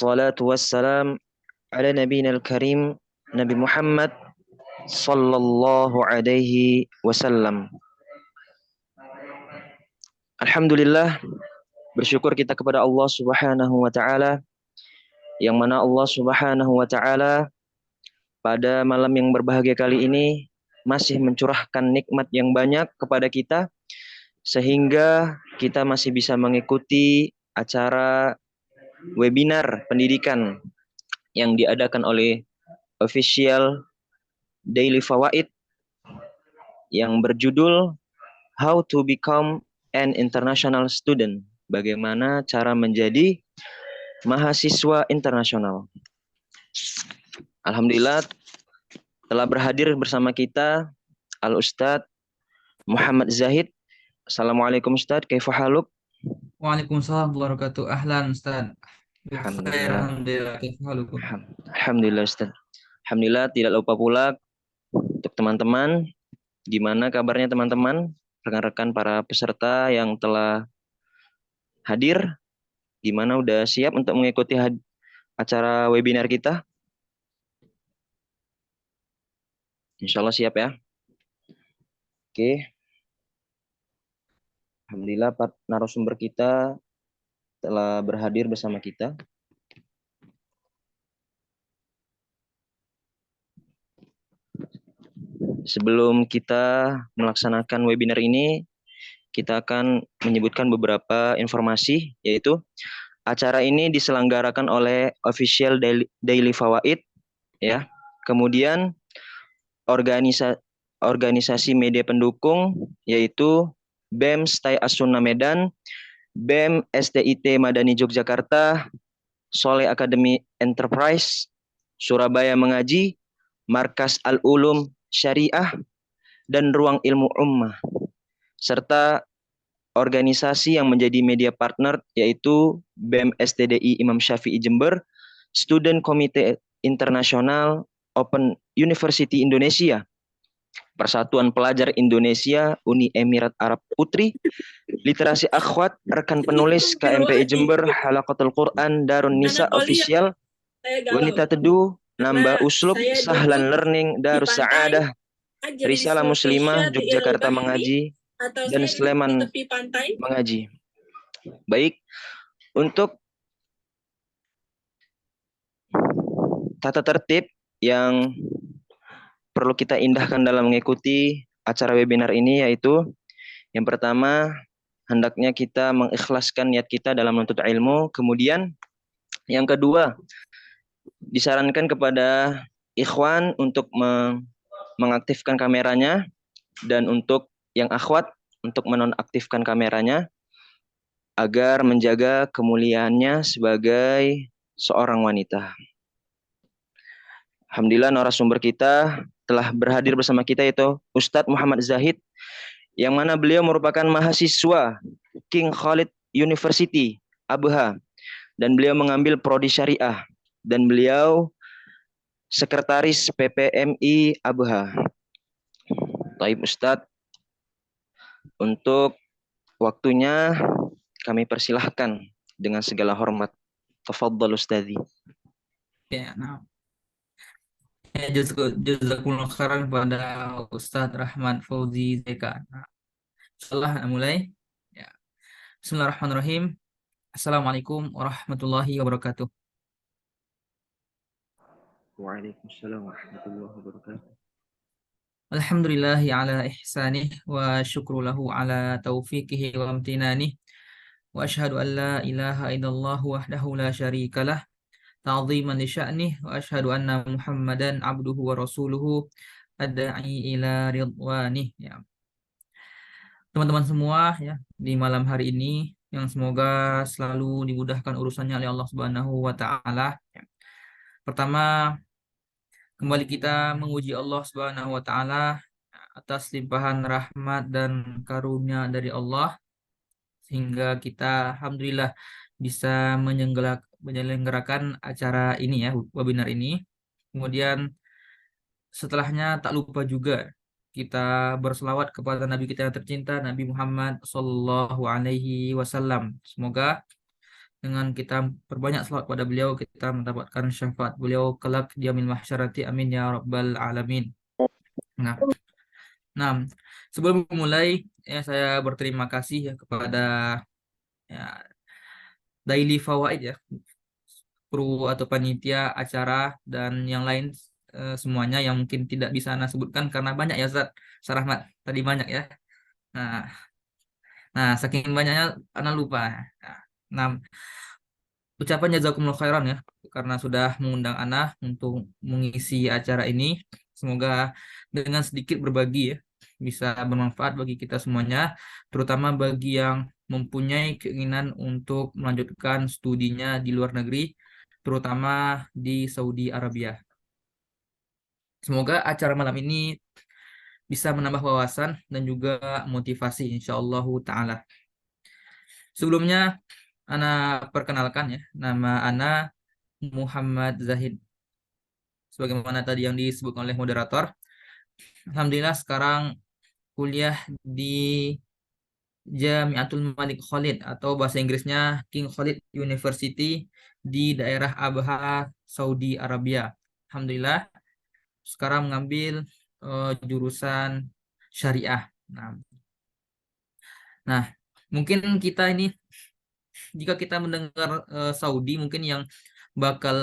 Wassalatu wassalam ala nabiyina al-karim Nabi Muhammad sallallahu alaihi wasallam. Alhamdulillah, bersyukur kita kepada Allah Subhanahu wa taala, yang mana Allah Subhanahu wa taala pada malam yang berbahagia kali ini masih mencurahkan nikmat yang banyak kepada kita, sehingga kita masih bisa mengikuti acara webinar pendidikan yang diadakan oleh Official Daily Fawaid yang berjudul How to Become an International Student. Bagaimana cara menjadi mahasiswa internasional. Alhamdulillah telah berhadir bersama kita Al-Ustadz Muhammad Zahid. Assalamualaikum Ustadz, kaifa haluk? Waalaikumsalam warahmatullahi wabarakatuh. Ahlan Ustaz. Bikhair, Alhamdulillah. alhamdulillah. Kaifa halukum? Alhamdulillah Ustadz. Alhamdulillah, tidak lupa pula untuk teman-teman, gimana kabarnya teman-teman, rekan-rekan para peserta yang telah hadir, gimana udah siap untuk mengikuti acara webinar kita? Insya Allah siap ya. Oke. Alhamdulillah narasumber kita telah berhadir bersama kita. Sebelum kita melaksanakan webinar ini, kita akan menyebutkan beberapa informasi, yaitu acara ini diselenggarakan oleh Official Daily Fawaid, ya. Kemudian organisasi media pendukung, yaitu BEM STAI As-Sunnah Medan, BEM STIT Madani Yogyakarta, Soleh Academy Enterprise, Surabaya Mengaji, Markas Al-Ulum Syariah, dan Ruang Ilmu Ummah, serta organisasi yang menjadi media partner yaitu BEM STDI Imam Syafi'i Jember, Student Committee Internasional Open University Indonesia, Persatuan Pelajar Indonesia Uni Emirat Arab Putri, Literasi Akhwat, Rekan Penulis KMPI Jember, Halaqatul Quran Darun Nisa Official, Wanita Teduh, Nambah Uslub, Sahlan Learning, Darus Sa'adah, Risalah Muslimah, Yogyakarta Mengaji, dan Sleman Mengaji. Baik, untuk tata tertib yang perlu kita indahkan dalam mengikuti acara webinar ini, yaitu yang pertama, hendaknya kita mengikhlaskan niat kita dalam menuntut ilmu. Kemudian yang kedua, disarankan kepada ikhwan untuk mengaktifkan kameranya, dan untuk yang akhwat untuk menonaktifkan kameranya agar menjaga kemuliaannya sebagai seorang wanita. Alhamdulillah narasumber kita telah berhadir bersama kita, yaitu Ustadz Muhammad Zahid, yang mana beliau merupakan mahasiswa King Khalid University Abha, dan beliau mengambil prodi syariah, dan beliau sekretaris PPMI Abha. Taib Ustadz, untuk waktunya kami persilahkan dengan segala hormat. Tafadhal Ustadzi. Ya, nah. Ya, jazakumullah khairan kepada Ustaz Rahman Fauzi Zeka. Nah, insyaallah mulai. Ya. Bismillahirrahmanirrahim. Assalamualaikum warahmatullahi wabarakatuh. Waalaikumsalam warahmatullahi wabarakatuh. Alhamdulillahi ala ihsanih wa syukru lahu ala taufiqihi wa amtinanih. Wa asyhadu an la ilaha illallah wahdahu la syarikalah ta'ziman li sya'nih, wa asyhadu anna Muhammadan abduhu wa rasuluhu adda'i ila ridwanih. Ya. Teman-teman semua ya, di malam hari ini yang semoga selalu dimudahkan urusannya oleh Allah Subhanahu wa taala. Ya. Pertama, kembali kita menguji Allah Subhanahu wa taala atas limpahan rahmat dan karunia dari Allah, sehingga kita alhamdulillah bisa menyelenggarakan acara ini ya, webinar ini. Kemudian setelahnya tak lupa juga kita berselawat kepada Nabi kita yang tercinta, Nabi Muhammad Sallallahu Alaihi Wasallam. Semoga dengan kita perbanyak selawat pada beliau, kita mendapatkan syafaat beliau kelak di yaumil mahsyarati. Amin ya rabbal alamin. Nah, nah, sebelum memulai ya saya berterima kasih ya kepada ya, Daily Fawaid ya, kru atau panitia acara dan yang lain semuanya yang mungkin tidak bisa Ana sebutkan karena banyak ya Ustaz Sarahmat, tadi banyak ya. Nah, saking banyaknya Ana lupa. Nah, ucapan jazakumullah khairan ya karena sudah mengundang Ana untuk mengisi acara ini. Semoga dengan sedikit berbagi ya bisa bermanfaat bagi kita semuanya, terutama bagi yang mempunyai keinginan untuk melanjutkan studinya di luar negeri, terutama di Saudi Arabia. Semoga acara malam ini bisa menambah wawasan dan juga motivasi insyaallah taala. Sebelumnya Ana perkenalkan ya, nama Ana Muhammad Zahid. Sebagaimana tadi yang disebut oleh moderator, alhamdulillah sekarang kuliah di Jamiatul Malik Khalid atau bahasa Inggrisnya King Khalid University di daerah Abha, Saudi Arabia. Alhamdulillah sekarang mengambil jurusan syariah. Nah, nah, mungkin kita ini jika kita mendengar Saudi mungkin yang bakal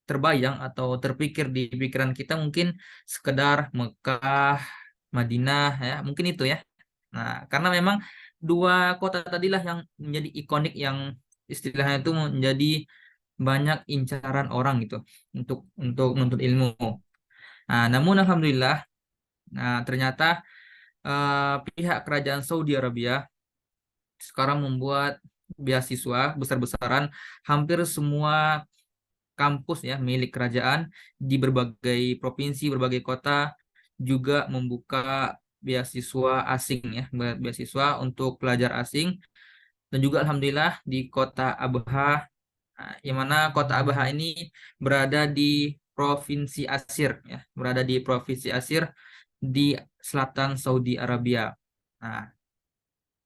terbayang atau terpikir di pikiran kita mungkin sekedar Mekah, Madinah ya, mungkin itu ya. Nah, karena memang dua kota tadilah yang menjadi ikonik yang istilahnya itu menjadi banyak incaran orang gitu untuk menuntut ilmu. Nah, namun alhamdulillah, nah ternyata pihak kerajaan Saudi Arabia sekarang membuat beasiswa besar-besaran hampir semua kampus ya milik kerajaan di berbagai provinsi, berbagai kota juga membuka beasiswa asing ya, beasiswa untuk pelajar asing dan juga alhamdulillah di kota Abha, yang mana kota Abha ini berada di Provinsi Asir ya, berada di Provinsi Asir di selatan Saudi Arabia. Nah,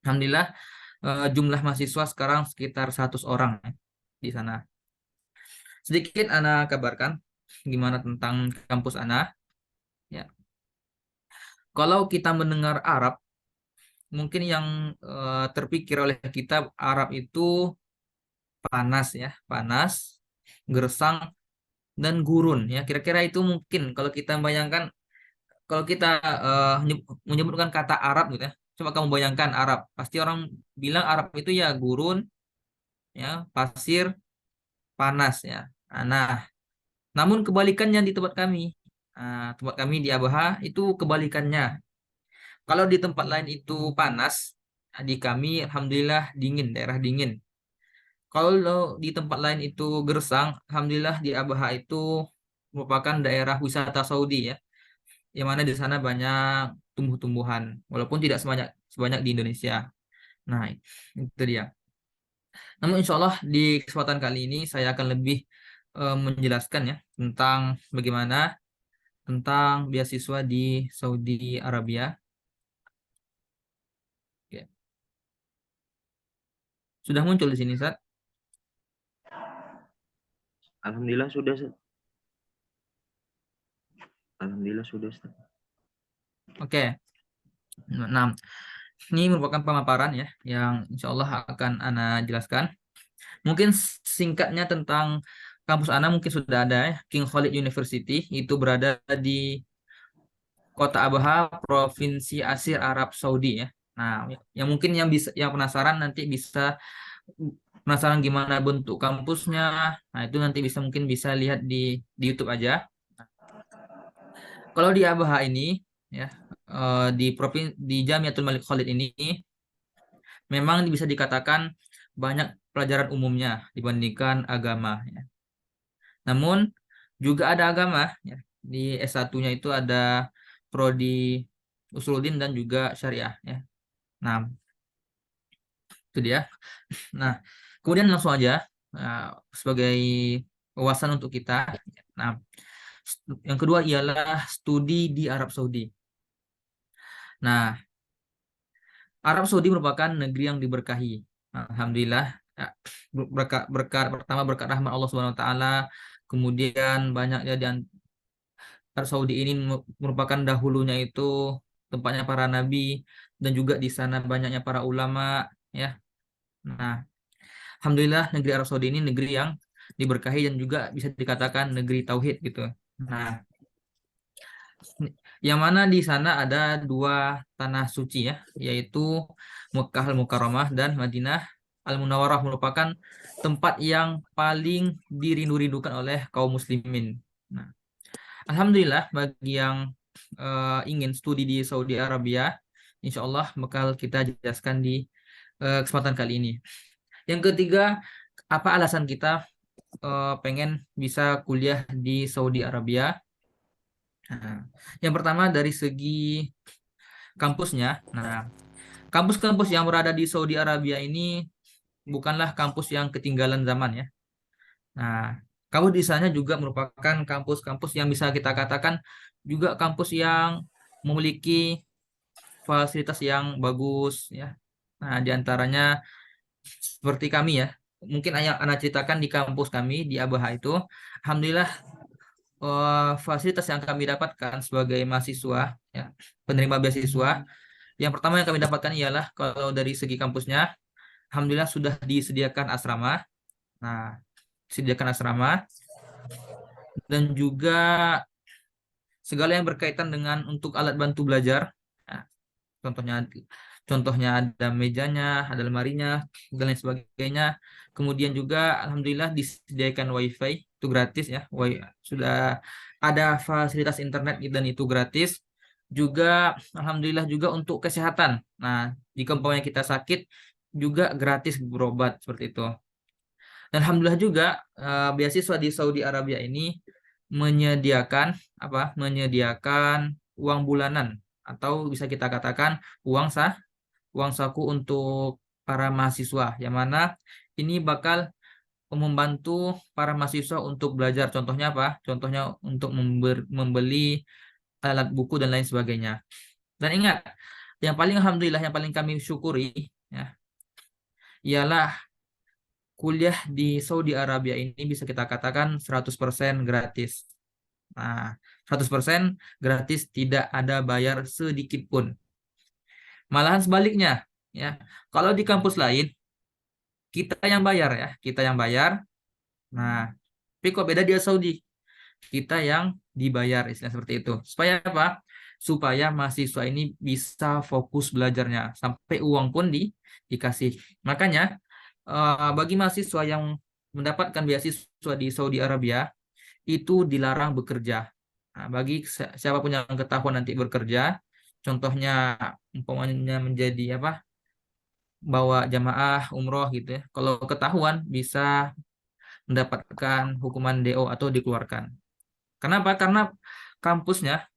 alhamdulillah jumlah mahasiswa sekarang sekitar 100 orang ya, di sana. Sedikit Ana kabarkan gimana tentang kampus Ana. Ya, kalau kita mendengar Arab, mungkin yang terpikir oleh kita Arab itu panas ya, panas, gersang dan gurun ya. Kira-kira itu mungkin kalau kita bayangkan, kalau kita menyebutkan kata Arab gitu ya. Coba kamu bayangkan Arab, pasti orang bilang Arab itu ya gurun, ya, pasir, panas ya. Nah, namun kebalikannya di tempat kami. Tempat kami di Abaha itu kebalikannya. Kalau di tempat lain itu panas, di kami alhamdulillah dingin, daerah dingin. Kalau di tempat lain itu gersang, alhamdulillah di Abaha itu merupakan daerah wisata Saudi ya, yang mana di sana banyak tumbuh-tumbuhan, walaupun tidak sebanyak sebanyak di Indonesia. Nah, itu dia. Namun insya Allah di kesempatan kali ini saya akan lebih menjelaskan ya tentang bagaimana tentang beasiswa di Saudi Arabia. Oke. Sudah muncul di sini, Sat? Alhamdulillah sudah, Ustaz. Alhamdulillah sudah, Ustaz. Oke. Nah, ini merupakan pemaparan ya yang insya Allah akan Ana jelaskan. Mungkin singkatnya tentang kampus Ana mungkin sudah ada ya. King Khalid University itu berada di Kota Abha, Provinsi Asir Arab Saudi ya. Nah, yang mungkin yang penasaran nanti bisa penasaran gimana bentuk kampusnya. Nah, itu nanti mungkin bisa lihat di YouTube aja. Kalau di Abha ini ya, di Jamiatul Malik Khalid ini memang bisa dikatakan banyak pelajaran umumnya dibandingkan agama ya. Namun juga ada agama ya. Di S1-nya itu ada prodi Usuluddin dan juga syariah ya. Nah, itu dia. Nah, kemudian langsung aja sebagai wawasan untuk kita. Nah, yang kedua ialah studi di Arab Saudi. Nah, Arab Saudi merupakan negeri yang diberkahi. Alhamdulillah, Ya, berkat pertama berkat rahmat Allah Subhanahu wa taala, kemudian banyaknya di Arab Saudi ini merupakan dahulunya itu tempatnya para nabi, dan juga di sana banyaknya para ulama, ya. Nah, alhamdulillah negeri Arab Saudi ini negeri yang diberkahi dan juga bisa dikatakan negeri tauhid gitu. Nah, yang mana di sana ada dua tanah suci ya, yaitu Mekah Al-Mukarramah dan Madinah Al-Munawwarah, merupakan tempat yang paling dirindu-rindukan oleh kaum muslimin. Nah, alhamdulillah bagi yang ingin studi di Saudi Arabia, insya Allah bakal kita jelaskan di kesempatan kali ini. Yang ketiga, apa alasan kita pengen bisa kuliah di Saudi Arabia? Nah, yang pertama dari segi kampusnya. Nah, kampus-kampus yang berada di Saudi Arabia ini bukanlah kampus yang ketinggalan zaman ya. Nah, kampus di sana juga merupakan kampus-kampus yang bisa kita katakan juga kampus yang memiliki fasilitas yang bagus ya. Nah, di antaranya seperti kami ya. Mungkin yang Anda ceritakan di kampus kami di Abaha itu, alhamdulillah fasilitas yang kami dapatkan sebagai mahasiswa ya, penerima beasiswa. Yang pertama yang kami dapatkan ialah kalau dari segi kampusnya, alhamdulillah sudah disediakan asrama. Nah, disediakan asrama dan juga segala yang berkaitan dengan untuk alat bantu belajar. Nah, contohnya contohnya ada mejanya, ada lemarinya, dan lain sebagainya. Kemudian juga alhamdulillah disediakan wifi, itu gratis ya. Sudah ada fasilitas internet dan itu gratis. Juga alhamdulillah juga untuk kesehatan. Nah, jika umpamanya kita sakit juga gratis berobat seperti itu. Dan alhamdulillah juga beasiswa di Saudi Arabia ini menyediakan apa? Menyediakan uang bulanan atau bisa kita katakan uang saku untuk para mahasiswa, yang mana ini bakal membantu para mahasiswa untuk belajar. Contohnya apa? Contohnya untuk membeli alat buku dan lain sebagainya. Dan ingat, yang paling alhamdulillah, yang paling kami syukuri ya, ialah kuliah di Saudi Arabia ini bisa kita katakan 100% gratis. Nah, 100% gratis, tidak ada bayar sedikit pun. Malahan sebaliknya, ya. Kalau di kampus lain, kita yang bayar ya, kita yang bayar. Nah, tapi kok beda di Saudi? Kita yang dibayar, istilah seperti itu. Supaya apa? Supaya mahasiswa ini bisa fokus belajarnya, sampai uang pun dikasih. Makanya bagi mahasiswa yang mendapatkan beasiswa di Saudi Arabia itu dilarang bekerja. Nah, bagi siapapun yang ketahuan nanti bekerja, contohnya umpamanya menjadi apa? Bawa jamaah umroh gitu ya. Kalau ketahuan bisa mendapatkan hukuman DO atau dikeluarkan. Kenapa? Karena kampusnya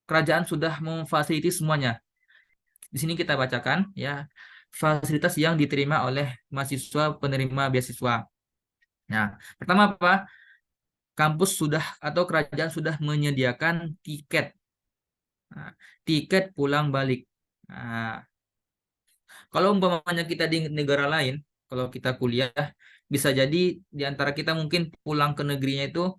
kerajaan sudah memfasilitasi semuanya. Di sini kita bacakan ya fasilitas yang diterima oleh mahasiswa penerima beasiswa. Nah, pertama apa? Kampus sudah atau kerajaan sudah menyediakan tiket. Nah, tiket pulang balik. Nah, kalau umpamanya kita di negara lain, kalau kita kuliah, bisa jadi di antara kita mungkin pulang ke negerinya itu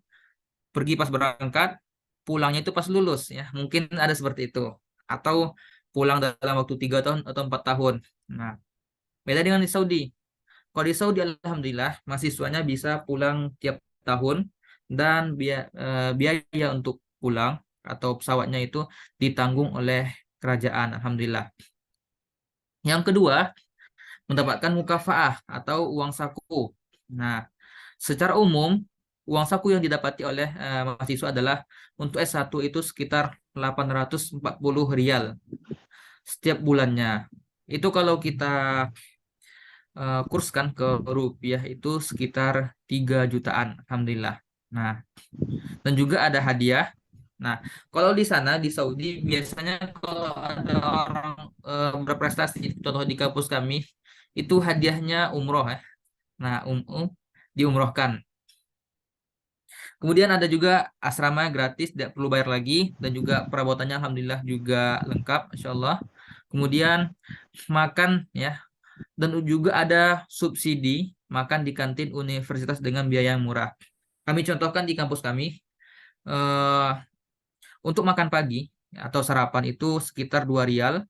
pergi pas berangkat, pulangnya itu pas lulus ya. Mungkin ada seperti itu. Atau pulang dalam waktu 3 tahun atau 4 tahun. Nah, beda dengan di Saudi. Kalau di Saudi alhamdulillah mahasiswanya bisa pulang tiap tahun, dan biaya untuk pulang atau pesawatnya itu ditanggung oleh kerajaan alhamdulillah. Yang kedua, mendapatkan mukafaah atau uang saku. Nah, secara umum uang saku yang didapati oleh mahasiswa adalah untuk S1 itu sekitar 840 rial setiap bulannya. Itu kalau kita kurskan ke rupiah itu sekitar 3 jutaan alhamdulillah. Nah, dan juga ada hadiah. Nah, kalau di sana di Saudi biasanya kalau ada orang berprestasi, contoh di kampus kami itu hadiahnya umroh ya. Nah, diumrohkan. Kemudian ada juga asrama gratis, tidak perlu bayar lagi, dan juga perabotannya alhamdulillah juga lengkap, insya Allah. Kemudian makan ya, dan juga ada subsidi makan di kantin universitas dengan biaya yang murah. Kami contohkan di kampus kami, eh, untuk makan pagi atau sarapan itu sekitar 2 rial.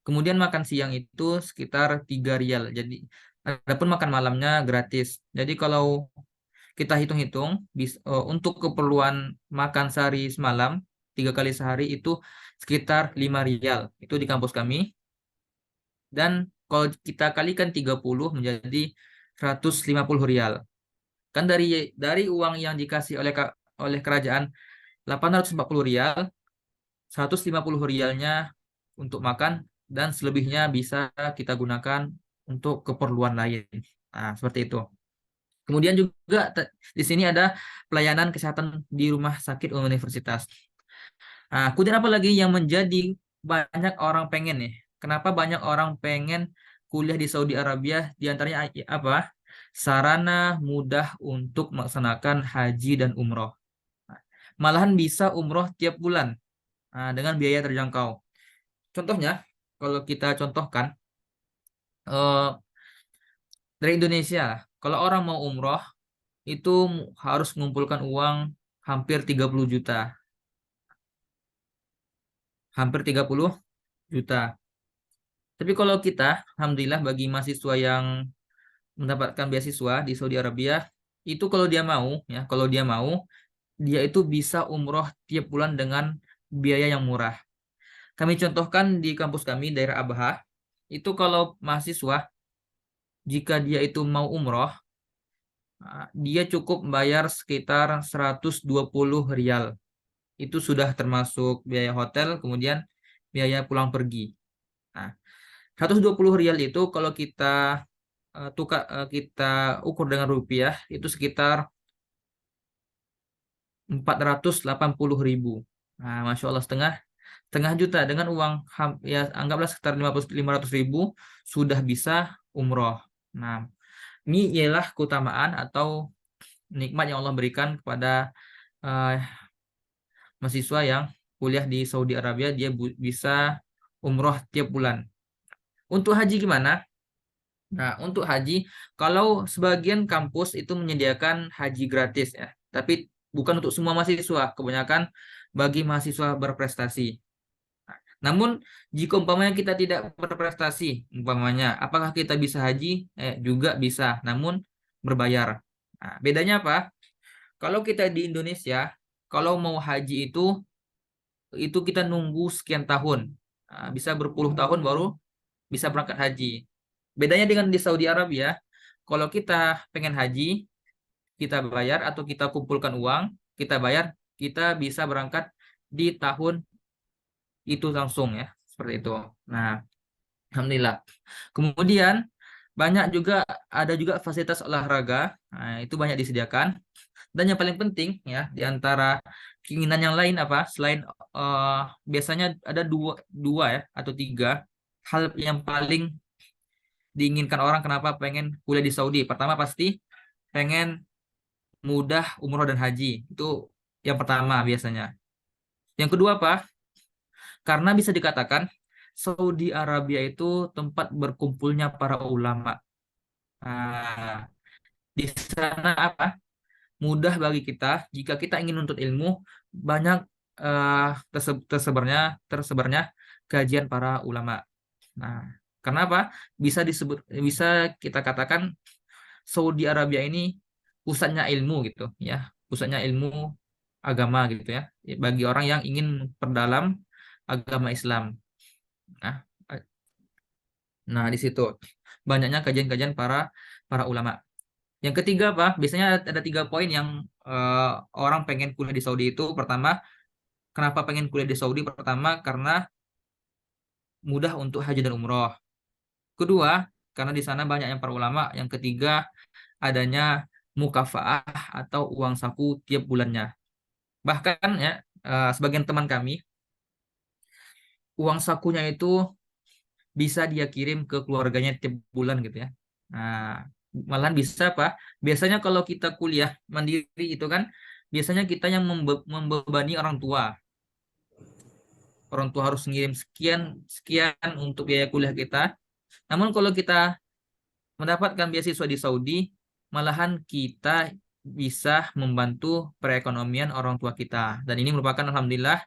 Kemudian makan siang itu sekitar 3 rial. Jadi, adapun makan malamnya gratis. Jadi kalau kita hitung-hitung, untuk keperluan makan sehari semalam, 3 kali sehari itu sekitar 5 rial. Itu di kampus kami. Dan kalau kita kalikan 30 menjadi 150 rial. Kan dari uang yang dikasih oleh kerajaan 840 rial, 150 rialnya untuk makan dan selebihnya bisa kita gunakan untuk keperluan lain. Nah, seperti itu. Kemudian juga di sini ada pelayanan kesehatan di rumah sakit universitas. Nah, kemudian apa lagi yang menjadi banyak orang pengen nih? Kenapa banyak orang pengen kuliah di Saudi Arabia? Di antaranya apa? Sarana mudah untuk melaksanakan haji dan umroh. Malahan bisa umroh tiap bulan, dengan biaya terjangkau. Contohnya, kalau kita contohkan, eh, dari Indonesia, kalau orang mau umroh itu harus mengumpulkan uang hampir 30 juta. Hampir 30 juta. Tapi kalau kita, alhamdulillah bagi mahasiswa yang mendapatkan beasiswa di Saudi Arabia, itu kalau dia mau, ya, kalau dia mau, dia itu bisa umroh tiap bulan dengan biaya yang murah. Kami contohkan di kampus kami, daerah Abha, itu kalau mahasiswa, jika dia itu mau umroh, dia cukup bayar sekitar 120 rial. Itu sudah termasuk biaya hotel, kemudian biaya pulang pergi. Nah, 120 rial itu kalau kita ukur dengan rupiah itu sekitar 480.000. Nah, Masya Allah, setengah setengah juta dengan uang, ya anggaplah sekitar 500.000 sudah bisa umroh. Nah, ini ialah keutamaan atau nikmat yang Allah berikan kepada eh, mahasiswa yang kuliah di Saudi Arabia. Dia bisa umroh tiap bulan. Untuk haji gimana? Nah, untuk haji, kalau sebagian kampus itu menyediakan haji gratis ya, tapi bukan untuk semua mahasiswa, kebanyakan bagi mahasiswa berprestasi. Namun, jika umpamanya kita tidak berprestasi, umpamanya, apakah kita bisa haji? Juga bisa, namun berbayar. Nah, bedanya apa? Kalau kita di Indonesia, kalau mau haji itu kita nunggu sekian tahun. Nah, bisa berpuluh tahun baru bisa berangkat haji. Bedanya dengan di Saudi Arabia, kalau kita pengen haji, kita bayar atau kita kumpulkan uang, kita bayar, kita bisa berangkat di tahun itu langsung ya, seperti itu. Nah, alhamdulillah. Kemudian ada juga fasilitas olahraga. Nah, itu banyak disediakan. Dan yang paling penting ya, di antara keinginan yang lain apa? Selain eh, biasanya ada dua ya atau tiga hal yang paling diinginkan orang kenapa pengen kuliah di Saudi. Pertama pasti pengen mudah umroh dan haji. Itu yang pertama biasanya. Yang kedua apa? Karena bisa dikatakan Saudi Arabia itu tempat berkumpulnya para ulama. Nah, di sana apa? Mudah bagi kita jika kita ingin menuntut ilmu, banyak tersebarnya kajian para ulama. Nah, kenapa? Bisa kita katakan Saudi Arabia ini pusatnya ilmu gitu ya, pusatnya ilmu agama gitu ya, bagi orang yang ingin perdalam agama Islam. Nah, nah, di situ banyaknya kajian-kajian para para ulama. Yang ketiga apa? Biasanya ada 3 poin yang eh, orang pengen kuliah di Saudi itu. Pertama, kenapa pengen kuliah di Saudi? Pertama, karena mudah untuk haji dan umroh. Kedua, karena di sana banyak yang para ulama. Yang ketiga, adanya mukafaah atau uang saku tiap bulannya. Bahkan ya, sebagian teman kami, uang sakunya itu bisa dia kirim ke keluarganya tiap bulan gitu ya. Nah, malahan bisa apa? Biasanya kalau kita kuliah mandiri itu kan, biasanya kita yang membebani orang tua. Orang tua harus ngirim sekian sekian untuk biaya kuliah kita. Namun kalau kita mendapatkan beasiswa di Saudi, malahan kita bisa membantu perekonomian orang tua kita. Dan ini merupakan alhamdulillah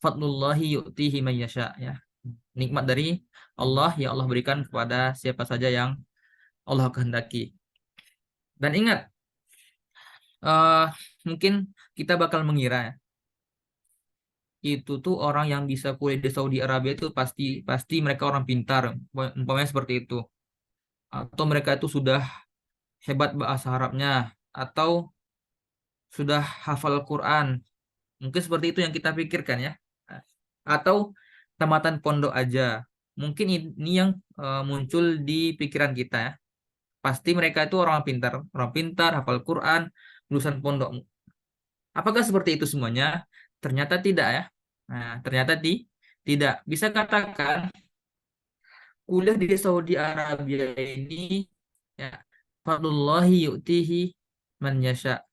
fadlullahi yu'tihi man yasha, ya. Nikmat dari Allah yang Allah berikan kepada siapa saja yang Allah kehendaki. Dan ingat, eh mungkin kita bakal mengira ya, itu tuh orang yang bisa kuliah di Saudi Arabia itu pasti pasti mereka orang pintar, umpamanya seperti itu. Atau mereka itu sudah hebat bahasa Arabnya, atau sudah hafal Quran. Mungkin seperti itu yang kita pikirkan ya. Atau tamatan pondok aja. Mungkin ini yang muncul di pikiran kita ya. Pasti mereka itu orang pintar, hafal Quran, lulusan pondok. Apakah seperti itu semuanya? Ternyata tidak ya. Nah, ternyata tidak. Bisa katakan kuliah di Saudi Arabia ini ya, fadlullahi yu'tihi man yasha.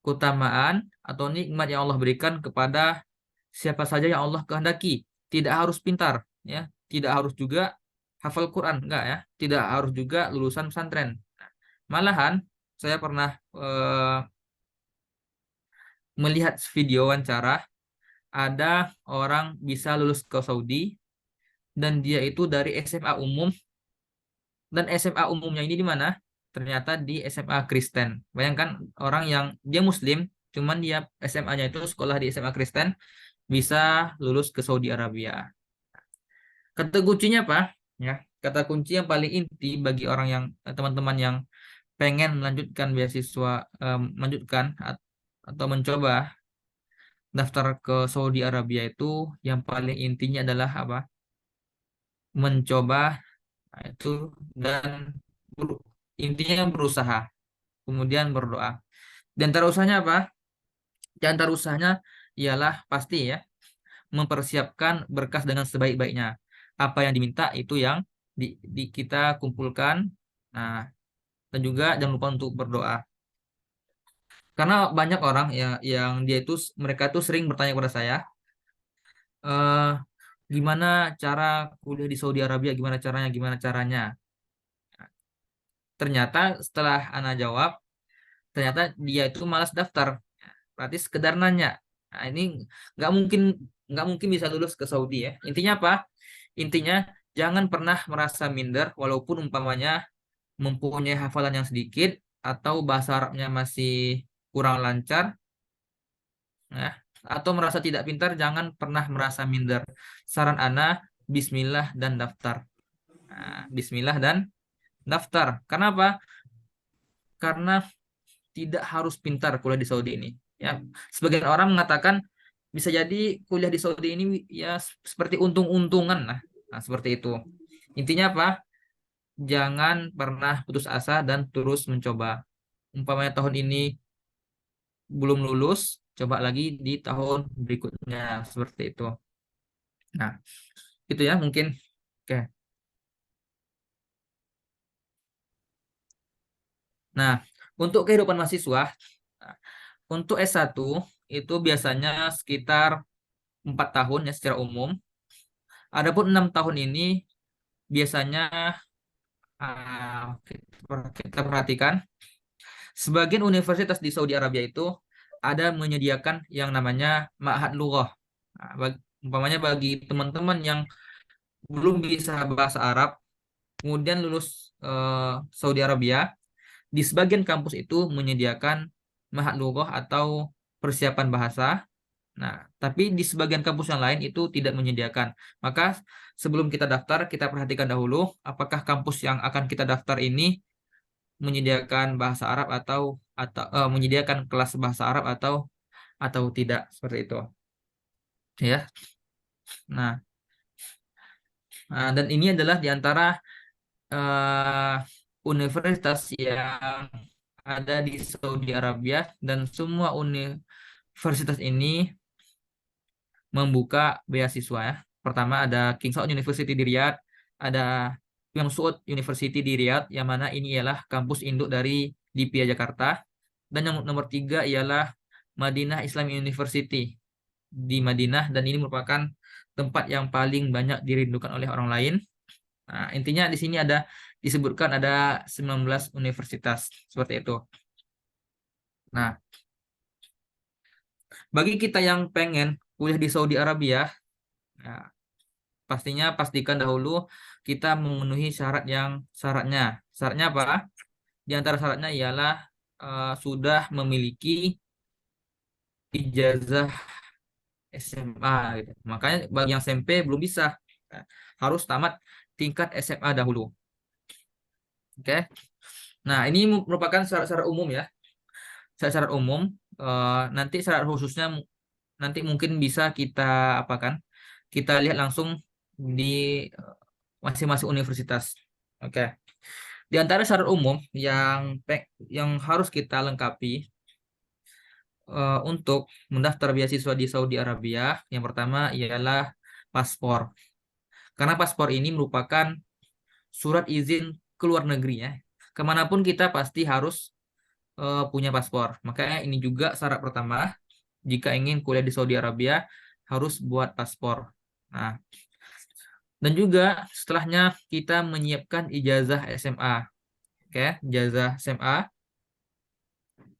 Keutamaan atau nikmat yang Allah berikan kepada siapa saja yang Allah kehendaki. Tidak harus pintar, ya. Tidak harus juga hafal Quran, enggak ya. Tidak harus juga lulusan pesantren. Malahan saya pernah melihat video wawancara ada orang bisa lulus ke Saudi dan dia itu dari SMA umum, dan SMA umumnya ini di mana? Ternyata di SMA Kristen. Bayangkan orang yang dia Muslim, cuman dia SMA-nya itu sekolah di SMA Kristen bisa lulus ke Saudi Arabia. Kata kuncinya apa? Ya, kata kunci yang paling inti bagi orang yang teman-teman yang pengen melanjutkan beasiswa, melanjutkan atau mencoba daftar ke Saudi Arabia itu yang paling intinya adalah apa? Mencoba, nah, itu, dan intinya berusaha, kemudian berdoa. Dan antara usahanya apa? Di antara usahanya ialah pasti ya mempersiapkan berkas dengan sebaik-baiknya. Apa yang diminta itu yang kita kumpulkan. Nah, dan juga jangan lupa untuk berdoa. Karena banyak orang ya yang mereka tuh sering bertanya kepada saya, eh gimana cara kuliah di Saudi Arabia, gimana caranya, gimana caranya. Ternyata setelah Ana jawab, ternyata dia itu malas daftar. Berarti sekedar nanya. Nah, ini nggak mungkin nggak mungkin bisa lulus ke Saudi ya. Intinya apa? Intinya jangan pernah merasa minder walaupun umpamanya mempunyai hafalan yang sedikit atau bahasa Arabnya masih kurang lancar, ya. Atau merasa tidak pintar, jangan pernah merasa minder. Saran Ana, Bismillah dan daftar. Nah, Bismillah dan daftar. Karena apa? Karena tidak harus pintar kuliah di Saudi ini. Ya, sebagian orang mengatakan bisa jadi kuliah di Saudi ini ya seperti untung-untungan lah. Nah, seperti itu. Intinya apa? Jangan pernah putus asa dan terus mencoba. Umpamanya tahun ini belum lulus, coba lagi di tahun berikutnya seperti itu. Nah, itu ya mungkin. Oke. Nah, untuk kehidupan mahasiswa, nah, untuk S1 itu biasanya sekitar 4 tahun ya secara umum. Adapun 6 tahun ini biasanya kita perhatikan sebagian universitas di Saudi Arabia itu ada menyediakan yang namanya Ma'had Lughah. Nah, umpamanya bagi teman-teman yang belum bisa bahasa Arab, kemudian lulus Saudi Arabia, di sebagian kampus itu menyediakan Ma'had Lughah atau persiapan bahasa. Nah, tapi di sebagian kampus yang lain itu tidak menyediakan. Maka sebelum kita daftar, kita perhatikan dahulu apakah kampus yang akan kita daftar ini menyediakan bahasa Arab atau menyediakan kelas bahasa Arab atau tidak, seperti itu. Ya. Nah, dan ini adalah di antara eh, universitas yang ada di Saudi Arabia, dan semua universitas ini membuka beasiswa ya. Pertama ada King Saud University di Riyadh, ada Imam Saud University di Riyadh, yang mana ini ialah kampus induk dari DIPIA Jakarta. Dan yang nomor tiga ialah Madinah Islam University di Madinah, dan ini merupakan tempat yang paling banyak dirindukan oleh orang lain. Nah, intinya di sini ada disebutkan ada 19 universitas seperti itu. Nah, bagi kita yang pengen kuliah di Saudi Arabia, nah, pastinya pastikan dahulu kita memenuhi syaratnya. Syaratnya apa? Di antara syaratnya ialah sudah memiliki ijazah SMA gitu. Makanya bagi yang SMP belum bisa. Nah, harus tamat tingkat SMA dahulu. Oke. Nah, ini merupakan syarat-syarat umum ya. Syarat-syarat umum. Nanti syarat khususnya nanti mungkin bisa kita apa kan? Kita lihat langsung di masing-masing universitas. Oke. Di antara syarat umum yang harus kita lengkapi untuk mendaftar beasiswa di Saudi Arabia, yang pertama ialah paspor. Karena paspor ini merupakan surat izin keluar negeri ya. Kemanapun kita pasti harus punya paspor. Makanya ini juga syarat pertama jika ingin kuliah di Saudi Arabia harus buat paspor. Nah, dan juga setelahnya kita menyiapkan ijazah SMA. Oke, ijazah SMA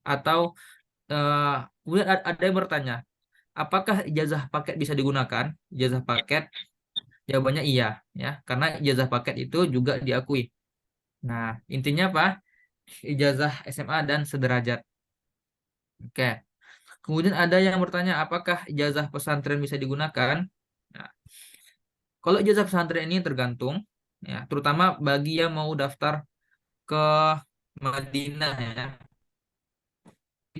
atau kemudian ada yang bertanya, apakah ijazah paket bisa digunakan? Ijazah paket, jawabannya iya ya, karena ijazah paket itu juga diakui. Nah, intinya apa? Ijazah SMA dan sederajat. Oke. Kemudian ada yang bertanya, apakah ijazah pesantren bisa digunakan? Nah, kalau ijazah pesantren ini tergantung, ya, terutama bagi yang mau daftar ke Madinah ya.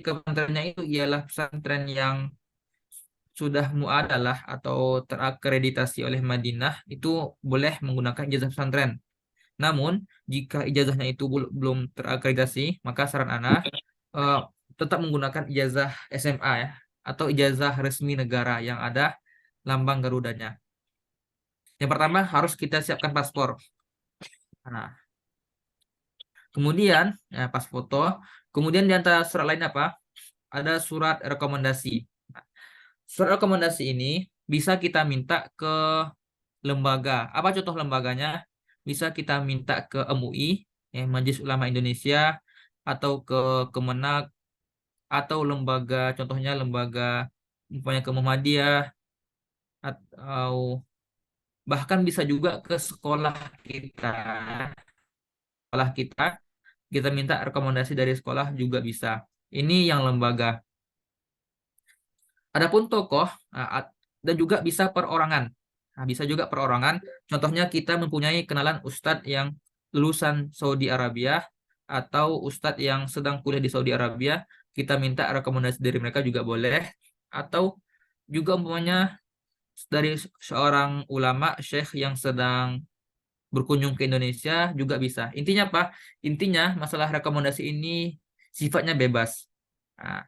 Ke pesantrennya itu ialah pesantren yang sudah muadalah atau terakreditasi oleh Madinah, itu boleh menggunakan ijazah pesantren. Namun, jika ijazahnya itu belum terakreditasi, maka saran Ana eh, tetap menggunakan ijazah SMA ya, atau ijazah resmi negara yang ada lambang Garudanya. Yang pertama harus kita siapkan paspor. Nah, kemudian ya, pas foto. Kemudian di antara surat lain apa? Ada surat rekomendasi. Nah, surat rekomendasi ini bisa kita minta ke lembaga. Apa contoh lembaganya? Bisa kita minta ke MUI, ya, Majelis Ulama Indonesia, atau ke Kemenak, atau lembaga, contohnya lembaga umpamanya ke Muhammadiyah, atau bahkan bisa juga ke sekolah kita, kita minta rekomendasi dari sekolah juga bisa. Ini yang lembaga. Adapun tokoh dan juga bisa perorangan. Nah, bisa juga perorangan. Contohnya kita mempunyai kenalan ustadz yang lulusan Saudi Arabia atau ustadz yang sedang kuliah di Saudi Arabia, kita minta rekomendasi dari mereka juga boleh. Atau juga umpamanya dari seorang ulama syekh yang sedang berkunjung ke Indonesia juga bisa. Intinya apa? Intinya masalah rekomendasi ini sifatnya bebas. Nah,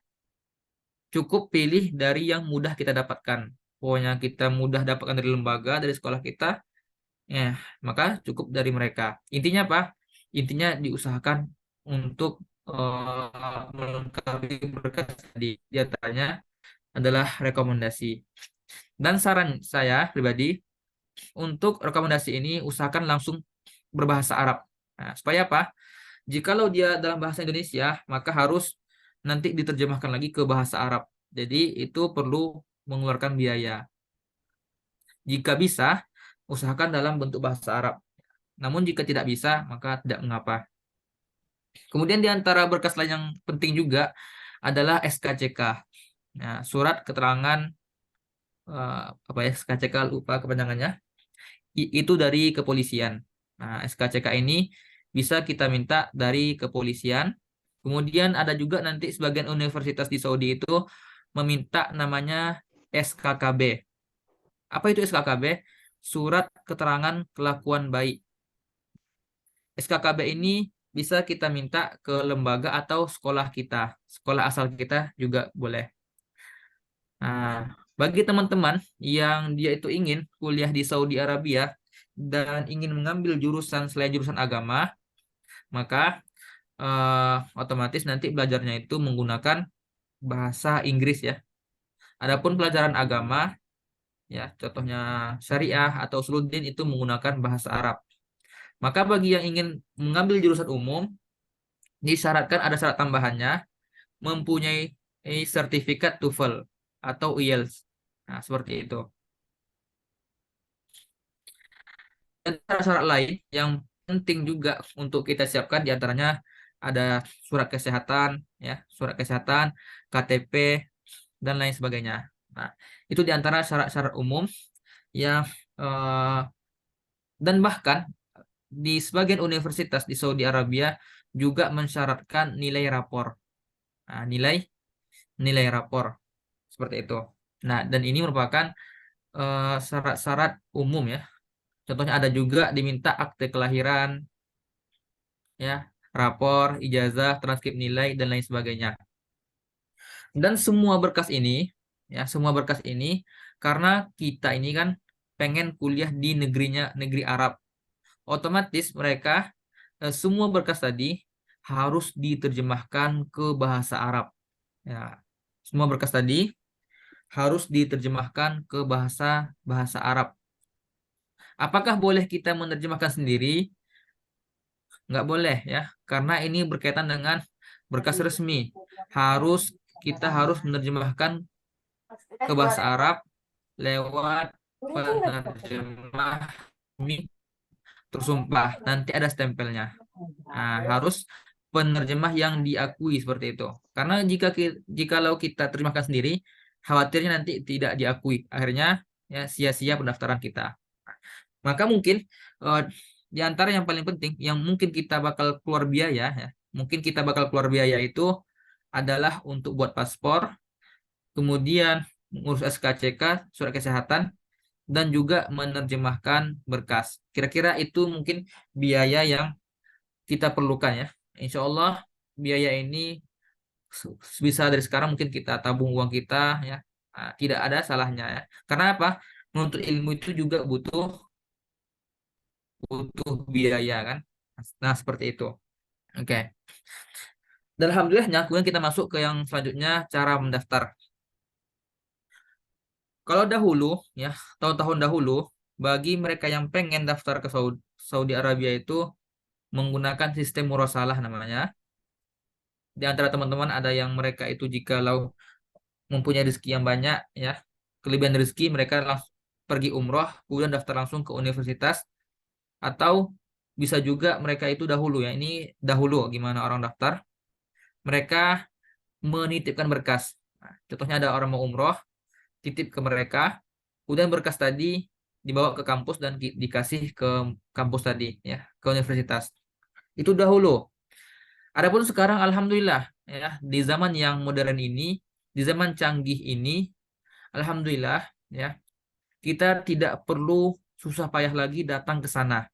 cukup pilih dari yang mudah kita dapatkan. Pokoknya kita mudah dapatkan dari lembaga, dari sekolah kita, ya, maka cukup dari mereka. Intinya apa? Intinya diusahakan untuk melengkapi berkas tadi. Di antaranya adalah rekomendasi. Dan saran saya pribadi, untuk rekomendasi ini usahakan langsung berbahasa Arab. Nah, supaya apa? Jikalau dia dalam bahasa Indonesia, maka harus nanti diterjemahkan lagi ke bahasa Arab. Jadi itu perlu mengeluarkan biaya. Jika bisa, usahakan dalam bentuk bahasa Arab. Namun jika tidak bisa, maka tidak mengapa. Kemudian di antara berkas lain yang penting juga adalah SKCK. Nah, surat keterangan apa ya, SKCK lupa kepanjangannya. Itu dari kepolisian. Nah, SKCK ini bisa kita minta dari kepolisian. Kemudian ada juga nanti sebagian universitas di Saudi itu meminta namanya SKKB. Apa itu SKKB? Surat Keterangan Kelakuan Baik. SKKB ini bisa kita minta ke lembaga atau sekolah kita. Sekolah asal kita juga boleh. Nah, bagi teman-teman yang dia itu ingin kuliah di Saudi Arabia dan ingin mengambil jurusan selain jurusan agama, maka otomatis nanti belajarnya itu menggunakan bahasa Inggris ya. Adapun pelajaran agama, ya contohnya syariah atau suludin itu menggunakan bahasa Arab. Maka bagi yang ingin mengambil jurusan umum, disyaratkan ada syarat tambahannya, mempunyai sertifikat TOEFL atau IELTS. Nah, seperti itu. Dan syarat-syarat lain yang penting juga untuk kita siapkan diantaranya ada surat kesehatan, ya, surat kesehatan, KTP, dan lain sebagainya. Nah, itu diantara syarat-syarat umum yang eh, dan bahkan di sebagian universitas di Saudi Arabia juga mensyaratkan nilai rapor. Nah, nilai rapor seperti itu. Nah, dan ini merupakan syarat-syarat umum ya. Contohnya ada juga diminta akte kelahiran, ya, rapor, ijazah, transkrip nilai dan lain sebagainya. Dan semua berkas ini, ya, semua berkas ini karena kita ini kan pengen kuliah di negeri Arab. Otomatis mereka semua berkas tadi harus diterjemahkan ke bahasa Arab. Ya, semua berkas tadi harus diterjemahkan ke bahasa bahasa Arab. Apakah boleh kita menerjemahkan sendiri? Nggak boleh ya, karena ini berkaitan dengan berkas resmi. Kita harus menerjemahkan ke bahasa Arab lewat penerjemah tersumpah. Nanti ada stempelnya. Nah, harus penerjemah yang diakui seperti itu. Karena jikalau kita terjemahkan sendiri, khawatirnya nanti tidak diakui. Akhirnya ya sia-sia pendaftaran kita. Maka mungkin eh, di antara yang paling penting yang mungkin kita bakal keluar biaya ya, mungkin kita bakal keluar biaya itu adalah untuk buat paspor, kemudian ngurus SKCK, surat kesehatan, dan juga menerjemahkan berkas. Kira-kira itu mungkin biaya yang kita perlukan ya. Insya Allah biaya ini bisa dari sekarang mungkin kita tabung uang kita ya. Nah, tidak ada salahnya ya. Karena apa? Menuntut ilmu itu juga butuh butuh biaya kan. Nah, seperti itu. Oke. Dan alhamdulillahnya kemudian kita masuk ke yang selanjutnya cara mendaftar. Kalau dahulu ya, tahun-tahun dahulu bagi mereka yang pengen daftar ke Saudi Arabia itu menggunakan sistem murasalah namanya. Di antara teman-teman ada yang mereka itu jikalau mempunyai rezeki yang banyak ya, kelebihan rezeki mereka langsung pergi umroh kemudian daftar langsung ke universitas, atau bisa juga mereka itu dahulu ya, ini dahulu gimana orang daftar, mereka menitipkan berkas. Nah, contohnya ada orang mau umroh, titip ke mereka, kemudian berkas tadi dibawa ke kampus dan dikasih ke kampus tadi ya, ke universitas. Itu dahulu. Adapun sekarang alhamdulillah ya, di zaman yang modern ini, di zaman canggih ini, alhamdulillah ya, kita tidak perlu susah payah lagi datang ke sana.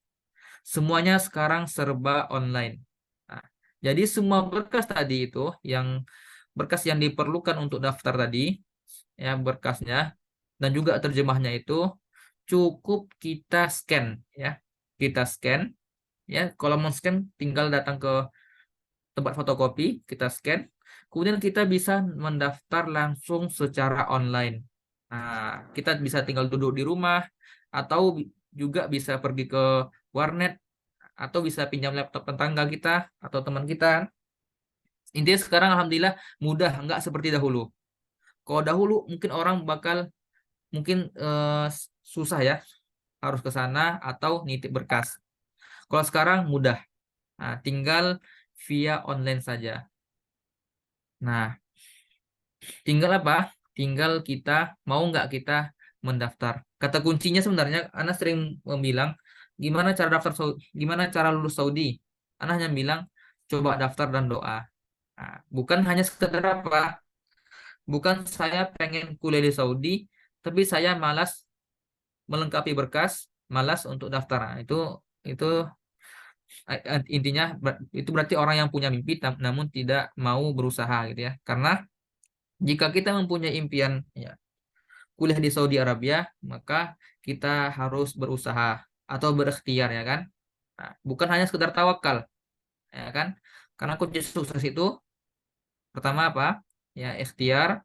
Semuanya sekarang serba online. Nah, jadi semua berkas tadi itu yang berkas yang diperlukan untuk daftar tadi, ya berkasnya dan juga terjemahnya itu cukup kita scan ya. Kita scan ya. Kalau mau scan tinggal datang ke tempat fotokopi, kita scan. Kemudian kita bisa mendaftar langsung secara online. Nah, kita bisa tinggal duduk di rumah atau juga bisa pergi ke warnet atau bisa pinjam laptop tetangga kita atau teman kita. Intinya sekarang alhamdulillah mudah, nggak seperti dahulu. Kalau dahulu mungkin orang bakal mungkin susah ya, harus ke sana atau nitip berkas. Kalau sekarang mudah. Nah, tinggal via online saja. Nah, tinggal apa? Tinggal kita mau nggak kita mendaftar. Kata kuncinya sebenarnya, Ana sering bilang, gimana cara lulus Saudi? Ana hanya bilang, coba daftar dan doa. Nah, bukan hanya sekedar apa? Bukan saya pengen kuliah di Saudi, tapi saya malas melengkapi berkas, malas untuk daftar. Nah, itu intinya itu berarti orang yang punya mimpi namun tidak mau berusaha gitu ya. Karena jika kita mempunyai impian ya, kuliah di Saudi Arabia, maka kita harus berusaha atau berikhtiar ya kan. Nah, bukan hanya sekedar tawakal ya kan. Karena kunci sukses itu pertama apa? Ya ikhtiar,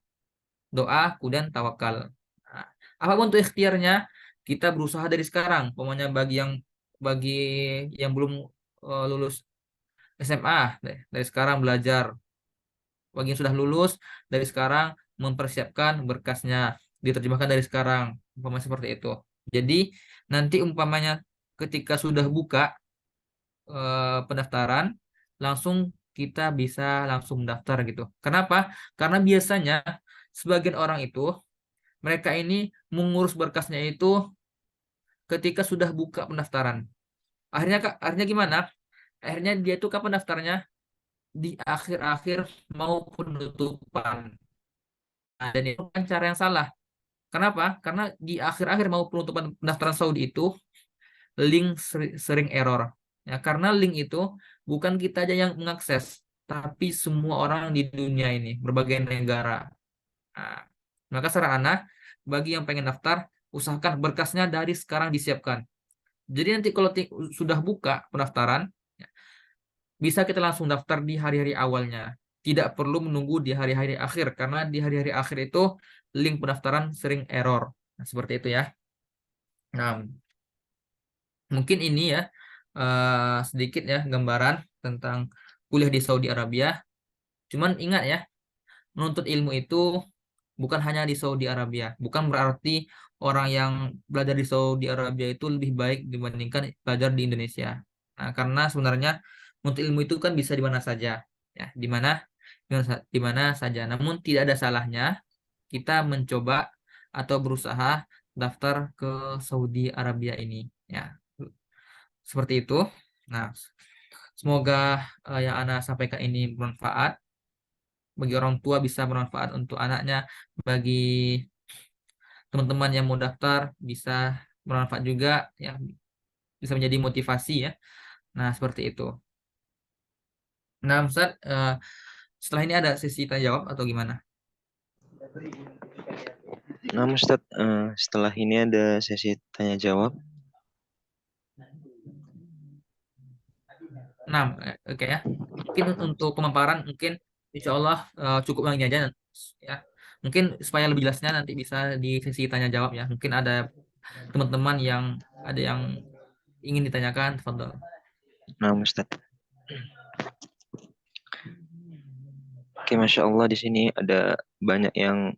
doa, kemudian tawakal. Nah, apapun itu ikhtiarnya, kita berusaha dari sekarang. Pokoknya bagi yang bagi yang belum lulus SMA dari sekarang belajar. Bagi yang sudah lulus dari sekarang mempersiapkan berkasnya, diterjemahkan dari sekarang, umpamanya seperti itu. Jadi nanti umpamanya ketika sudah buka pendaftaran, langsung kita bisa langsung mendaftar gitu. Kenapa? Karena biasanya sebagian orang itu mereka ini mengurus berkasnya itu ketika sudah buka pendaftaran. Akhirnya gimana? Akhirnya dia itu kapan daftarnya? Di akhir-akhir mau penutupan. Nah, dan itu kan cara yang salah. Kenapa? Karena di akhir-akhir mau penutupan pendaftaran Saudi itu link sering error. Ya, karena link itu bukan kita aja yang mengakses, tapi semua orang di dunia ini, berbagai negara. Nah, maka saran Ana, bagi yang pengen daftar, usahakan berkasnya dari sekarang disiapkan. Jadi nanti kalau sudah buka pendaftaran, ya, bisa kita langsung daftar di hari-hari awalnya. Tidak perlu menunggu di hari-hari akhir, karena di hari-hari akhir itu link pendaftaran sering error. Nah, seperti itu ya. Nah, mungkin ini ya sedikit ya gambaran tentang kuliah di Saudi Arabia. Cuman ingat ya, menuntut ilmu itu bukan hanya di Saudi Arabia. Bukan berarti orang yang belajar di Saudi Arabia itu lebih baik dibandingkan belajar di Indonesia. Nah, karena sebenarnya menuntut ilmu itu kan bisa di mana saja, ya, di mana saja. Namun tidak ada salahnya kita mencoba atau berusaha daftar ke Saudi Arabia ini, ya. Seperti itu. Nah, semoga yang Ana sampaikan ini bermanfaat bagi orang tua, bisa bermanfaat untuk anaknya, bagi teman-teman yang mau daftar bisa bermanfaat juga, ya, bisa menjadi motivasi ya. Nah, seperti itu. Nah, Ustaz, setelah ini ada sesi tanya jawab atau gimana? Nah, Ustadz, setelah ini ada sesi tanya jawab. Nah, oke ya. Mungkin untuk pemaparan mungkin insya Allah cukup yang ini aja ya. Mungkin supaya lebih jelasnya nanti bisa di sesi tanya jawab ya. Mungkin ada teman-teman yang ada yang ingin ditanyakan, tafadhol. Nah, Ustadz. Oke, Masya Allah di sini ada banyak yang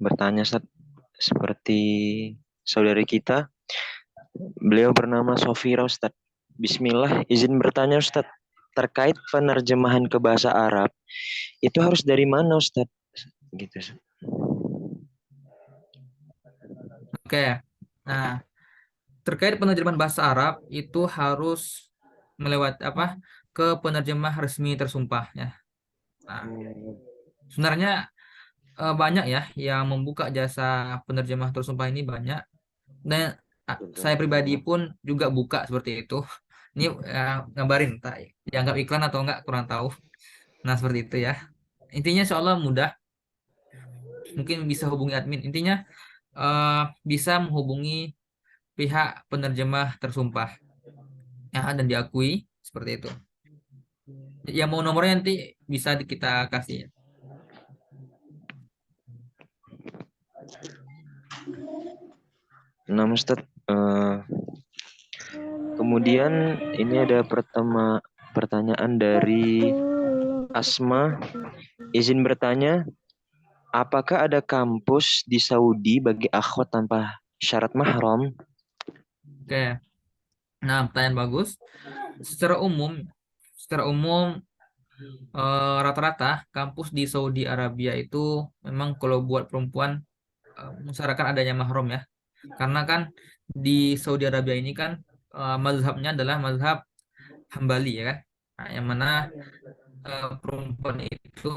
bertanya, Ustadz. Seperti saudari kita, beliau bernama Sofira, Ustadz. Bismillah, izin bertanya, Ustadz. Terkait penerjemahan ke bahasa Arab, itu harus dari mana, Ustadz? Gitu, Ustadz. Oke. Nah, terkait penerjemahan bahasa Arab itu harus melewati apa? Ke penerjemah resmi tersumpah ya. Nah, sebenarnya banyak ya yang membuka jasa penerjemah tersumpah ini banyak. Dan saya pribadi pun juga buka seperti itu. Ini ngabarin, tak dianggap iklan atau enggak kurang tahu. Nah, seperti itu ya. Intinya insya Allah mudah. Mungkin bisa hubungi admin. Intinya bisa menghubungi pihak penerjemah tersumpah ya, dan diakui seperti itu. Yang mau nomornya nanti bisa kita kasih ya. Nah, Ustadz, kemudian ini ada pertanyaan dari Asma. Izin bertanya, apakah ada kampus di Saudi bagi akhwat tanpa syarat mahram? Oke. Nah, pertanyaan bagus. Secara umum rata-rata kampus di Saudi Arabia itu memang kalau buat perempuan mensyaratkan adanya mahram ya. Karena kan di Saudi Arabia ini kan mazhabnya adalah mazhab Hambali ya kan. Nah, yang mana perempuan itu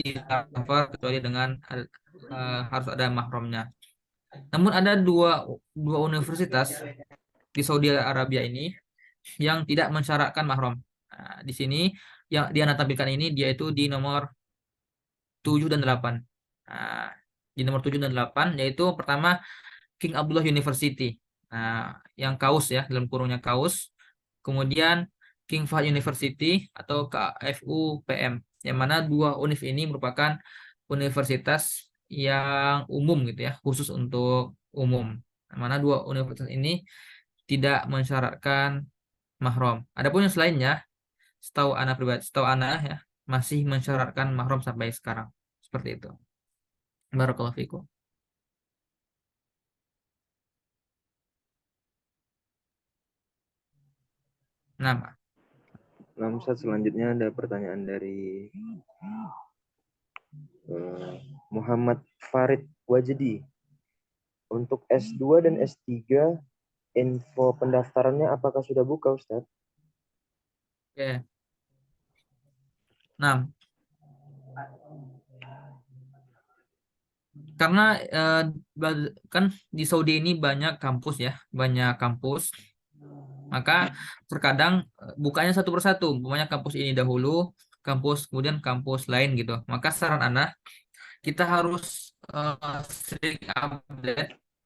tidak kecuali dengan harus ada mahramnya. Namun ada dua universitas di Saudi Arabia ini yang tidak mensyaratkan mahram. Nah, di sini yang dia tampilkan ini dia itu di nomor 7 dan 8. Nah, di nomor 7 dan 8 yaitu pertama King Abdullah University. Nah, yang kaus ya, dalam kurungnya kaus. Kemudian King Fahd University atau KFUPM. Yang mana dua univ ini merupakan universitas yang umum gitu ya, khusus untuk umum. Yang mana dua universitas ini tidak mensyaratkan mahram. Adapun yang selainnya, setahu ana pribadi, setahu ana ya, masih mensyaratkan mahram sampai sekarang. Seperti itu. Barakallahu fikum. Nah, Nah, Ustaz, selanjutnya ada pertanyaan dari Muhammad Farid Wajdi. Untuk S2 dan S3, info pendaftarannya apakah sudah buka, Ustaz? oke. Nah, karena kan di Saudi ini banyak kampus ya, banyak kampus. Maka terkadang bukanya satu persatu, umpamanya kampus ini dahulu, kampus kemudian kampus lain gitu. Maka saran anak kita harus sering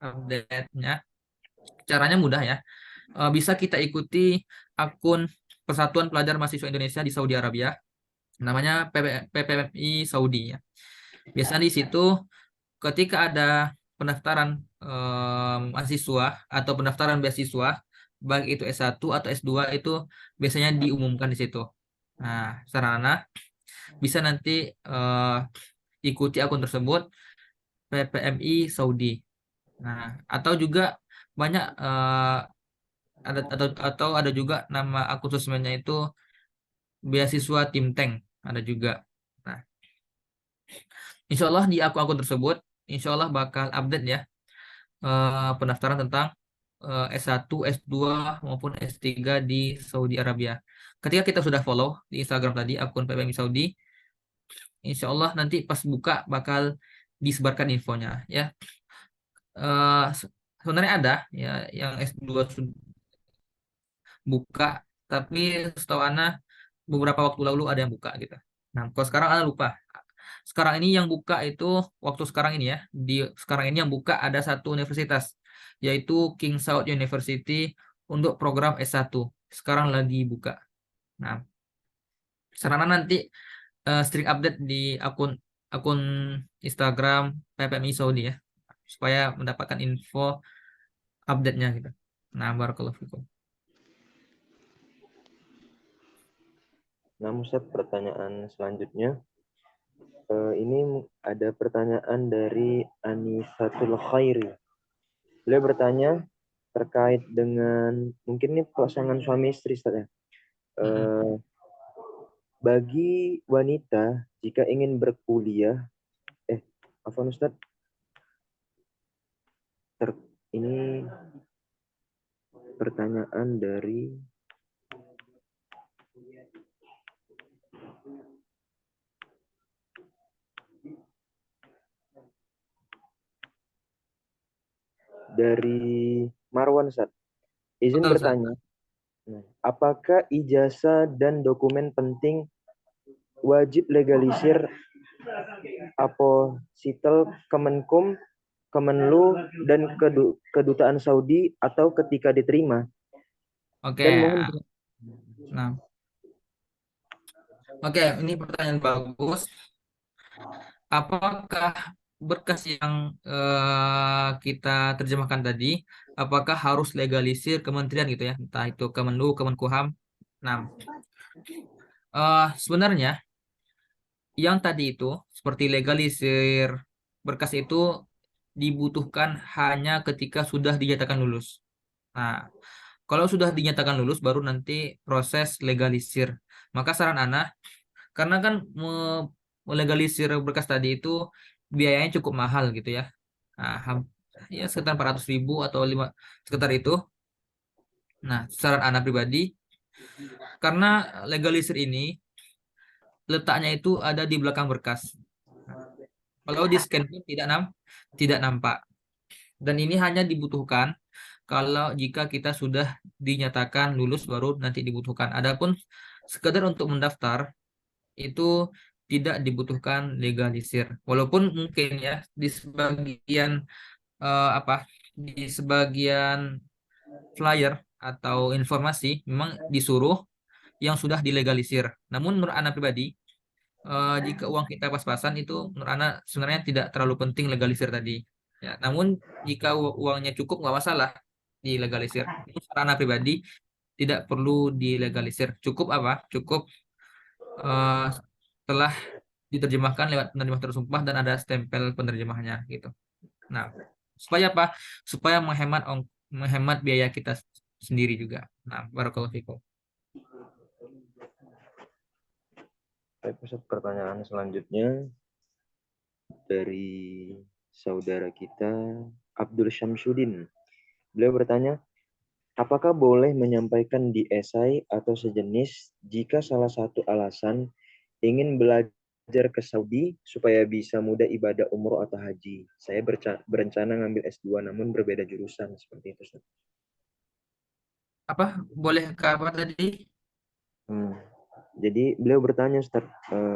update-nya. Caranya mudah ya. Bisa kita ikuti akun Persatuan Pelajar Mahasiswa Indonesia di Saudi Arabia, namanya PPMI Saudi ya. Biasanya di situ ketika ada pendaftaran mahasiswa atau pendaftaran beasiswa, baik itu S1 atau S2 itu biasanya diumumkan di situ. Nah, sarana bisa nanti ikuti akun tersebut PPMI Saudi. Nah, atau juga banyak atau ada juga nama akun sosmednya itu beasiswa Tim Tank ada juga. Nah, insya Allah di akun-akun tersebut, insya Allah bakal update ya pendaftaran tentang S1, S2 maupun S3 di Saudi Arabia. Ketika kita sudah follow di Instagram tadi akun PPMI Saudi, insya Allah nanti pas buka bakal disebarkan infonya ya. Sebenarnya ada ya yang S2 buka, tapi setahu Ana beberapa waktu lalu ada yang buka gitu. Nah, kalau sekarang Ana lupa. Sekarang ini yang buka itu waktu sekarang ini ya, di sekarang ini yang buka ada satu universitas yaitu King Saud University untuk program S1. Sekarang lagi buka. Nah, sarana nanti sering update di akun akun Instagram PPMI Saudi ya, supaya mendapatkan info update-nya gitu. Nah, barakallahu fikum. Nah, Ustaz, pertanyaan selanjutnya. Ini ada pertanyaan dari Anisatul Khairi. Beliau bertanya terkait dengan mungkin ini pasangan suami istri, Ustaz ya. Bagi wanita jika ingin berkuliah, apa Ustaz? Ini pertanyaan dari Marwan, Ustaz. Izin Betul, Ustaz. bertanya, apakah ijazah dan dokumen penting wajib legalisir Apositel Kemenkum, Kemenlu, dan Kedutaan Saudi atau ketika diterima? Oke. Dan mohon Nah, oke, ini pertanyaan bagus. Apakah berkas yang kita terjemahkan tadi, apakah harus legalisir kementerian gitu ya, entah itu Kemenlu, Kemenkumham? Nah, sebenarnya yang tadi itu seperti legalisir berkas itu dibutuhkan hanya ketika sudah dinyatakan lulus. Nah, kalau sudah dinyatakan lulus baru nanti proses legalisir. Maka saran Ana, karena kan melegalisir berkas tadi itu biayanya cukup mahal gitu ya. Nah, ya sekitar 400.000 atau 5 sekitar itu. Nah, saran Ana pribadi, karena legalisir ini letaknya itu ada di belakang berkas. Kalau di scan pun tidak nampak. Dan ini hanya dibutuhkan kalau jika kita sudah dinyatakan lulus baru nanti dibutuhkan. Adapun sekedar untuk mendaftar itu tidak dibutuhkan legalisir. Walaupun mungkin ya di sebagian apa di sebagian flyer atau informasi memang disuruh yang sudah dilegalisir. Namun menurut Ana pribadi, jika uang kita pas-pasan itu menurut Ana sebenarnya tidak terlalu penting legalisir tadi. Ya, namun jika uangnya cukup nggak masalah. dilegalisir. Ini sarana pribadi tidak perlu dilegalisir. Cukup apa? Cukup eh, telah diterjemahkan lewat penerjemah tersumpah dan ada stempel penerjemahnya gitu. Nah, supaya apa? Supaya menghemat biaya kita sendiri juga. Nah, barakallahu fikum. Baik, Ustaz, pertanyaan selanjutnya dari saudara kita Abdul Syamsuddin. Beliau bertanya, apakah boleh menyampaikan di esai atau sejenis jika salah satu alasan ingin belajar ke Saudi supaya bisa mudah ibadah umroh atau haji? Saya berencana ngambil S2 namun berbeda jurusan seperti itu, Ustaz. Apa? Boleh ke apa tadi? Hmm. Jadi beliau bertanya, Ustaz,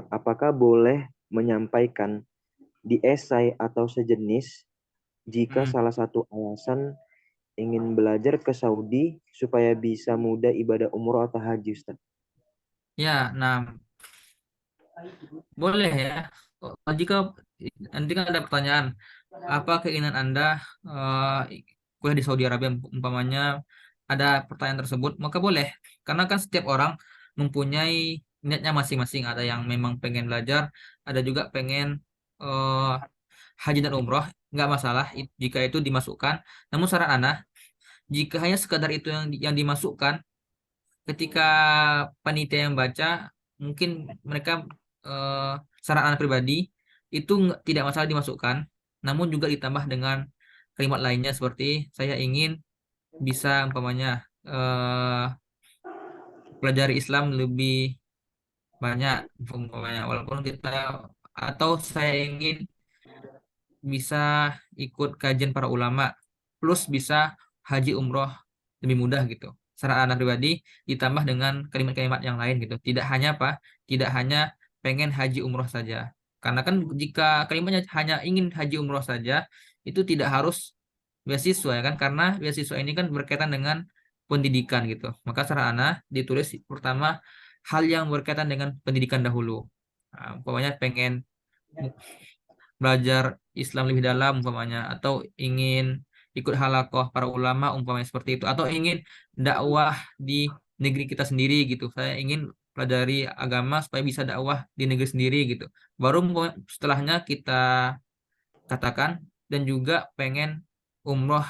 apakah boleh menyampaikan di esai atau sejenis jika Hmm. salah satu alasan ingin belajar ke Saudi supaya bisa mudah ibadah umroh atau haji, Ustaz? Ya, nah boleh ya. Jika nanti kan ada pertanyaan, apa keinginan Anda kuliah di Saudi Arabia umpamanya ada pertanyaan tersebut, maka boleh. Karena kan setiap orang mempunyai niatnya masing-masing. Ada yang memang pengen belajar, ada juga pengen eh, haji dan umroh, nggak masalah jika itu dimasukkan. Namun saran Anda, jika hanya sekadar itu yang dimasukkan, ketika panitia yang baca, mungkin mereka eh, saran anak pribadi itu tidak masalah dimasukkan, namun juga ditambah dengan kalimat lainnya seperti saya ingin bisa umpamanya eh, pelajari Islam lebih banyak umpamanya, walaupun kita atau saya ingin bisa ikut kajian para ulama plus bisa haji umroh lebih mudah gitu. Secara anak pribadi ditambah dengan kalimat-kalimat yang lain gitu. Tidak hanya apa? Tidak hanya pengen haji umroh saja. Karena kan jika kalimatnya hanya ingin haji umroh saja itu tidak harus beasiswa ya kan, karena beasiswa ini kan berkaitan dengan pendidikan gitu. Maka secara anak ditulis pertama hal yang berkaitan dengan pendidikan dahulu. Nah, pokoknya pengen belajar Islam lebih dalam umpamanya, atau ingin ikut halakoh para ulama umpamanya seperti itu, atau ingin dakwah di negeri kita sendiri gitu, saya ingin pelajari agama supaya bisa dakwah di negeri sendiri gitu, baru setelahnya kita katakan dan juga pengen umroh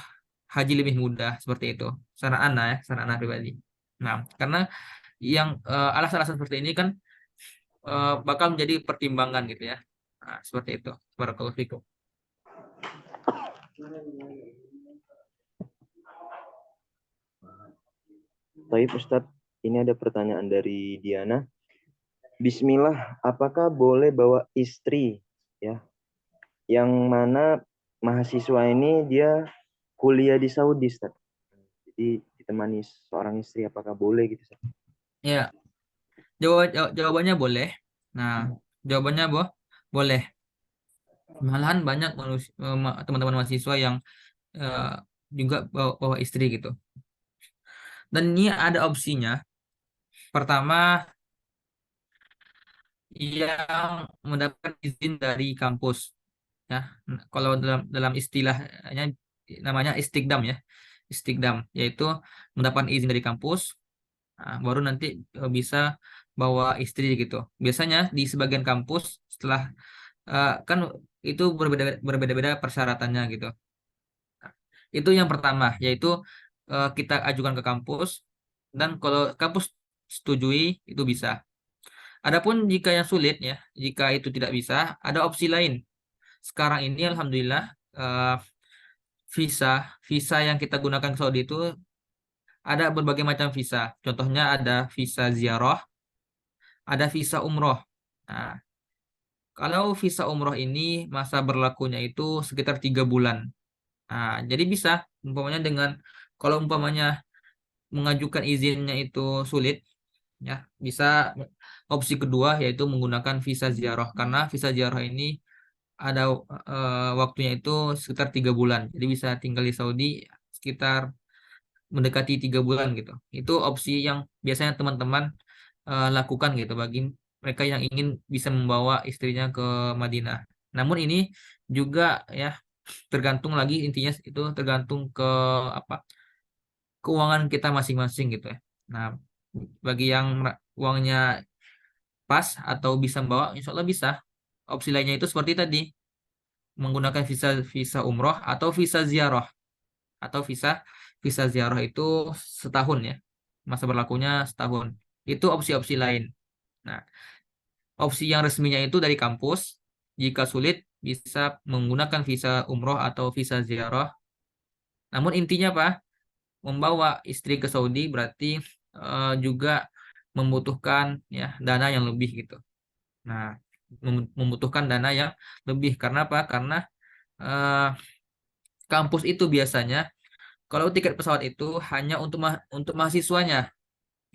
haji lebih mudah seperti itu, saran ana ya, saran ana pribadi. Nah, karena yang alasan-alasan seperti ini kan bakal menjadi pertimbangan gitu ya. Nah, seperti itu. Barakallahu fikum. Baik, Ustadz, ini ada pertanyaan dari Diana. Bismillah, apakah boleh bawa istri ya? Yang mana mahasiswa ini dia kuliah di Saudi, Ustaz. Jadi ditemani seorang istri, apakah boleh gitu, Ustaz? Ya, jawabannya boleh. Nah, jawabannya boleh. Malahan banyak teman-teman mahasiswa yang eh, juga bawa istri gitu. Dan ini ada opsinya. Pertama, yang mendapatkan izin dari kampus. Ya, kalau dalam dalam istilahnya namanya istikdam ya. Istikdam, yaitu mendapatkan izin dari kampus. Nah, baru nanti bisa bawa istri gitu. Biasanya di sebagian kampus setelah kan itu berbeda-beda persyaratannya gitu. Nah, itu yang pertama, yaitu kita ajukan ke kampus dan kalau kampus setujui itu bisa. Adapun jika yang sulit ya, jika itu tidak bisa, ada opsi lain. Sekarang ini alhamdulillah eh, visa visa yang kita gunakan ke Saudi itu ada berbagai macam visa. Contohnya ada visa ziarah, ada visa umroh. Nah, kalau visa umroh ini masa berlakunya itu sekitar 3 bulan. Nah, jadi bisa umpamanya dengan kalau umpamanya mengajukan izinnya itu sulit, ya bisa opsi kedua yaitu menggunakan visa ziarah karena visa ziarah ini ada waktunya itu sekitar 3 bulan. Jadi bisa tinggal di Saudi sekitar mendekati 3 bulan gitu. Itu opsi yang biasanya teman-teman lakukan gitu bagi mereka yang ingin bisa membawa istrinya ke Madinah. Namun ini juga ya tergantung lagi, intinya itu tergantung ke apa? keuangan kita masing-masing gitu ya. Nah, bagi yang uangnya pas atau bisa membawa, insya Allah bisa. Opsi lainnya itu seperti tadi, menggunakan visa visa umroh atau visa ziarah. Atau visa visa ziarah itu setahun ya. Masa berlakunya setahun. Itu opsi-opsi lain. Nah, opsi yang resminya itu dari kampus. Jika sulit, bisa menggunakan visa umroh atau visa ziarah. Namun intinya apa? Membawa istri ke Saudi berarti juga membutuhkan ya dana yang lebih gitu. Nah, membutuhkan dana yang lebih karena apa? Karena eh, kampus itu biasanya kalau tiket pesawat itu hanya untuk mahasiswanya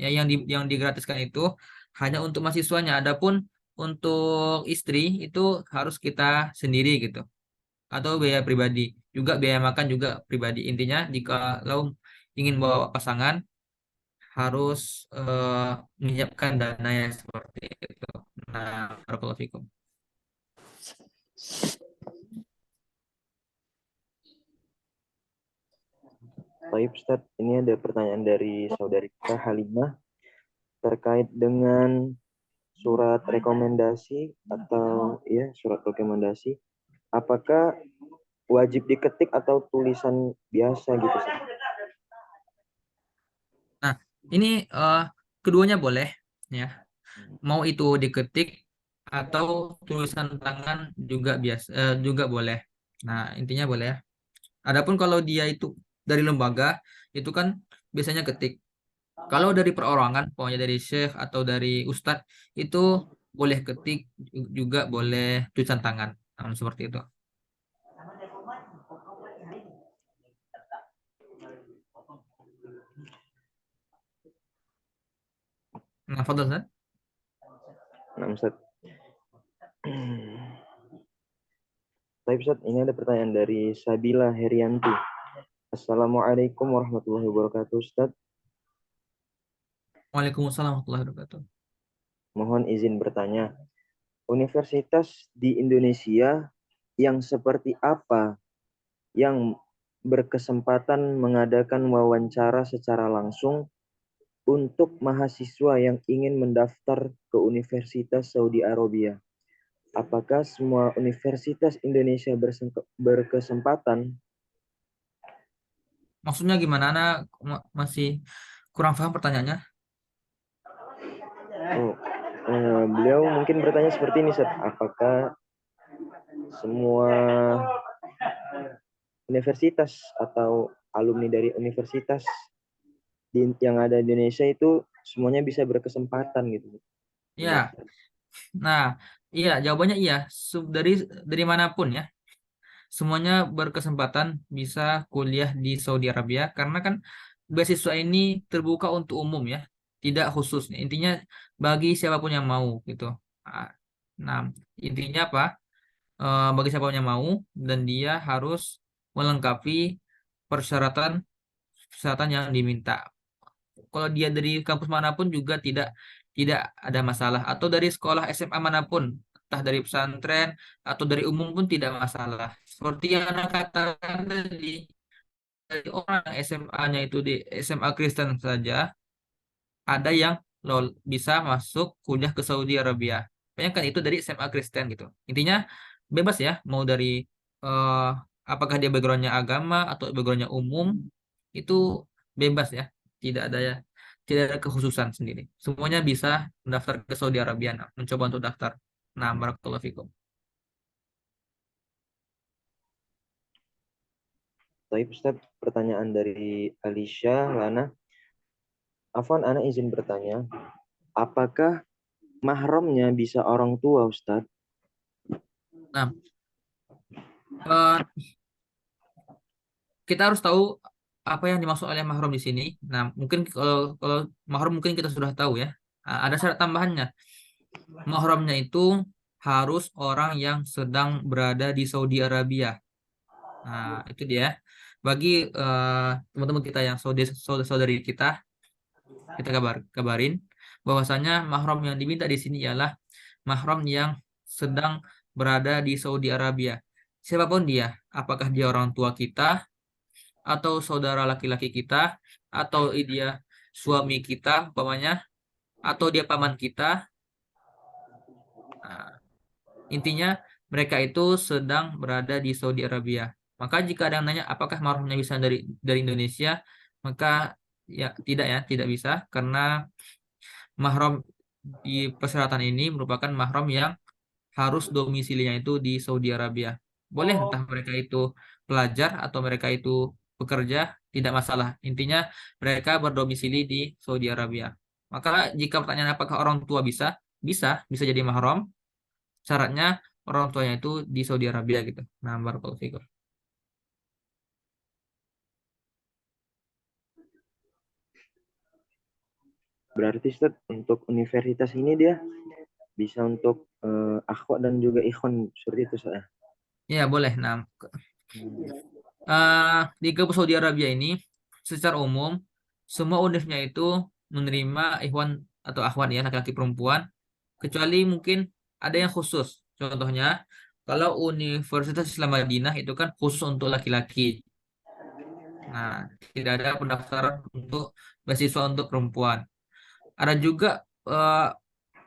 ya yang digratiskan itu hanya untuk mahasiswanya. Adapun untuk istri itu harus kita sendiri gitu atau biaya pribadi. Juga biaya makan juga pribadi. Intinya jika lo ingin bawa pasangan harus menyiapkan dana yang seperti itu. Nah, barakallahu fikum. Baik Ustaz, ini ada pertanyaan dari saudari kita Halimah terkait dengan surat rekomendasi atau ya surat rekomendasi. Apakah wajib diketik atau tulisan biasa gitu Ustaz? Nah, ini keduanya boleh ya. Mau itu diketik atau tulisan tangan juga biasa juga boleh. Nah, intinya boleh ya. Adapun kalau dia itu dari lembaga itu kan biasanya ketik. Kalau dari perorangan, pokoknya dari syekh atau dari ustadz itu boleh ketik juga boleh tulisan tangan. Nah, seperti itu. Nah, Fadil, Ustaz. Nah, Ustaz. Baik Ustaz, ini ada pertanyaan dari Sabila Herianti. Assalamualaikum warahmatullahi wabarakatuh Ustaz. Waalaikumsalam warahmatullahi wabarakatuh. Mohon izin bertanya, universitas di Indonesia yang seperti apa yang berkesempatan mengadakan wawancara secara langsung untuk mahasiswa yang ingin mendaftar ke Universitas Saudi Arabia? Apakah semua universitas Indonesia berkesempatan? Maksudnya gimana? Ana masih kurang paham pertanyaannya. Oh, beliau mungkin bertanya seperti ini, Ustaz. Apakah semua universitas atau alumni dari universitas yang ada di Indonesia itu semuanya bisa berkesempatan gitu Ya, mendaftar? nah, iya jawabannya iya. Dari manapun ya, semuanya berkesempatan bisa kuliah di Saudi Arabia karena kan beasiswa ini terbuka untuk umum ya, tidak khusus. Intinya bagi siapapun yang mau gitu. Ah, Nah, intinya apa? Bagi siapapun yang mau dan dia harus melengkapi persyaratan persyaratan yang diminta. Kalau dia dari kampus manapun juga tidak ada masalah atau dari sekolah SMA manapun, entah dari pesantren atau dari umum pun tidak masalah. Seperti yang Anda katakan tadi, dari orang SMA-nya itu di SMA Kristen saja, ada yang bisa masuk kuliah ke Saudi Arabia. Bayangkan itu dari SMA Kristen gitu. Intinya bebas ya, mau dari eh, apakah dia backgroundnya agama atau backgroundnya umum, itu bebas ya. Tidak ada ya, tidak ada kekhususan sendiri. Semuanya bisa mendaftar ke Saudi Arabia, nah, mencoba untuk daftar. Nah, barakallahu fikum. Baik Ustaz, pertanyaan dari Alicia Lana. Afwan, ana izin bertanya, apakah mahramnya bisa orang tua Ustaz? Nah, eh, kita harus tahu apa yang dimaksud oleh mahram di sini. Nah, mungkin kalau mahram mungkin kita sudah tahu ya. Ada syarat tambahannya. Mahramnya itu harus orang yang sedang berada di Saudi Arabia. Nah, itu dia. Bagi teman-teman kita yang saudari kita, kita kabarin bahwasanya mahram yang diminta di sini ialah mahram yang sedang berada di Saudi Arabia. Siapapun dia, apakah dia orang tua kita atau saudara laki-laki kita, atau dia suami kita, umpamanya, atau dia paman kita. Nah, intinya mereka itu sedang berada di Saudi Arabia. Maka jika ada yang nanya apakah mahramnya bisa dari Indonesia, maka ya tidak, ya, tidak bisa, karena mahram di persyaratan ini merupakan mahram yang harus domisilinya itu di Saudi Arabia. Boleh entah mereka itu pelajar atau mereka itu pekerja, tidak masalah. Intinya mereka berdomisili di Saudi Arabia. Maka jika pertanyaan apakah orang tua bisa, bisa jadi mahram. Syaratnya orang tuanya itu di Saudi Arabia gitu. Nah, barakallahu fikum. Berarti Ustaz, untuk universitas ini dia bisa untuk akhwat dan juga ikhwan seperti itu Ustaz, ya? Ya, boleh. Nah, di kampus Saudi Arabia ini secara umum semua univnya itu menerima ikhwan atau akhwat, ya, laki-laki perempuan, kecuali mungkin ada yang khusus. Contohnya, kalau Universitas Islam Madinah itu kan khusus untuk laki-laki. Nah, tidak ada pendaftaran untuk beasiswa untuk perempuan. Ada juga eh,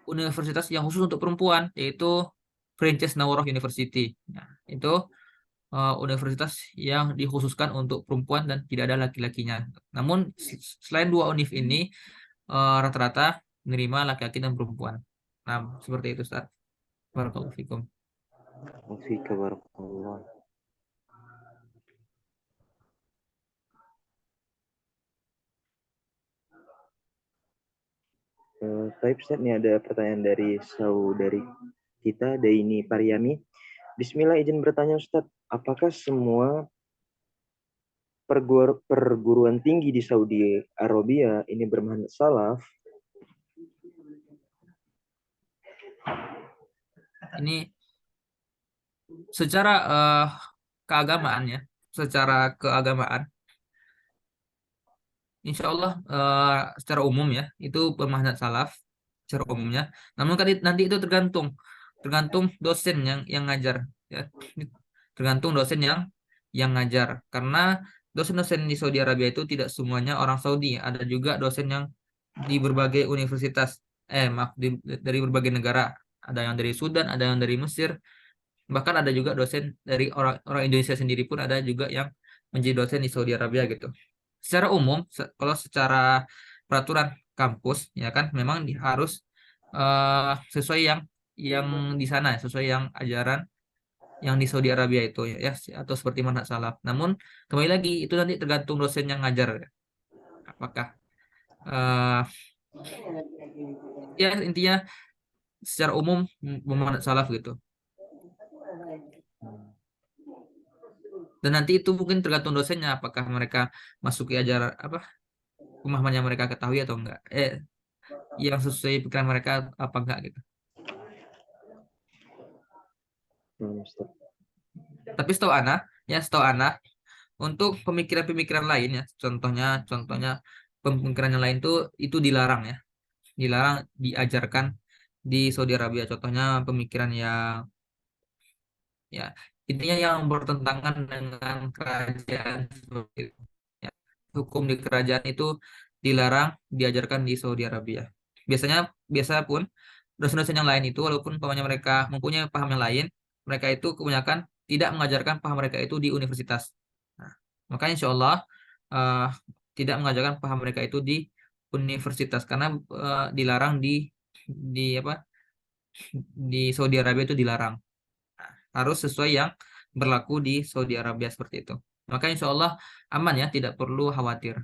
universitas yang khusus untuk perempuan, yaitu Princess Naurah University. Nah, itu universitas yang dikhususkan untuk perempuan dan tidak ada laki-lakinya. Namun selain dua univ ini rata-rata menerima laki-laki dan perempuan. Nah, seperti itu, Ustaz. Barakallahu fikum. Wafika barakallah. Baik Ustaz, nih ada pertanyaan dari saudari kita, Daini Pariami. Bismillah, izin bertanya Ustaz, apakah semua perguruan tinggi di Saudi Arabia ini bermanhaj salaf? Ini secara keagamaan, ya, secara keagamaan, insya Allah secara umum, ya, itu bermanhaj salaf secara umumnya. Namun kan nanti itu tergantung tergantung dosen yang ngajar, ya. Tergantung dosen yang ngajar, karena dosen-dosen di Saudi Arabia itu tidak semuanya orang Saudi. Ada juga dosen yang di berbagai universitas, maaf, dari berbagai negara. Ada yang dari Sudan, ada yang dari Mesir, bahkan ada juga dosen dari orang orang Indonesia sendiri pun ada juga yang menjadi dosen di Saudi Arabia gitu. Secara umum, kalau secara peraturan kampus, ya kan, memang harus sesuai yang di sana, sesuai yang ajaran yang di Saudi Arabia itu, ya, atau seperti manhaj salaf. Namun kembali lagi itu nanti tergantung dosen yang ngajar, ya. Apakah eh ya, intinya secara umum manhaj salaf gitu. Dan nanti itu mungkin tergantung dosennya apakah mereka masuki ajar apa pemahaman yang mereka ketahui atau enggak. Yang sesuai pikiran mereka apa enggak gitu. Ustaz. Tapi setahu Ana, untuk pemikiran-pemikiran lain, ya, contohnya pemikiran yang lain tuh itu dilarang, ya. Dilarang diajarkan di Saudi Arabia. Contohnya pemikiran yang, ya, intinya yang bertentangan dengan kerajaan seperti itu. Ya. Hukum di kerajaan itu dilarang diajarkan di Saudi Arabia. Biasanya biasa pun dosen-dosen yang lain itu walaupun umpamanya mereka mempunyai paham yang lain, mereka itu kebanyakan tidak mengajarkan paham mereka itu di universitas. Nah, makanya insya Allah eh, tidak mengajarkan paham mereka itu di universitas karena dilarang di apa di Saudi Arabia itu dilarang. Nah, harus sesuai yang berlaku di Saudi Arabia seperti itu. Maka insya Allah aman, ya, tidak perlu khawatir.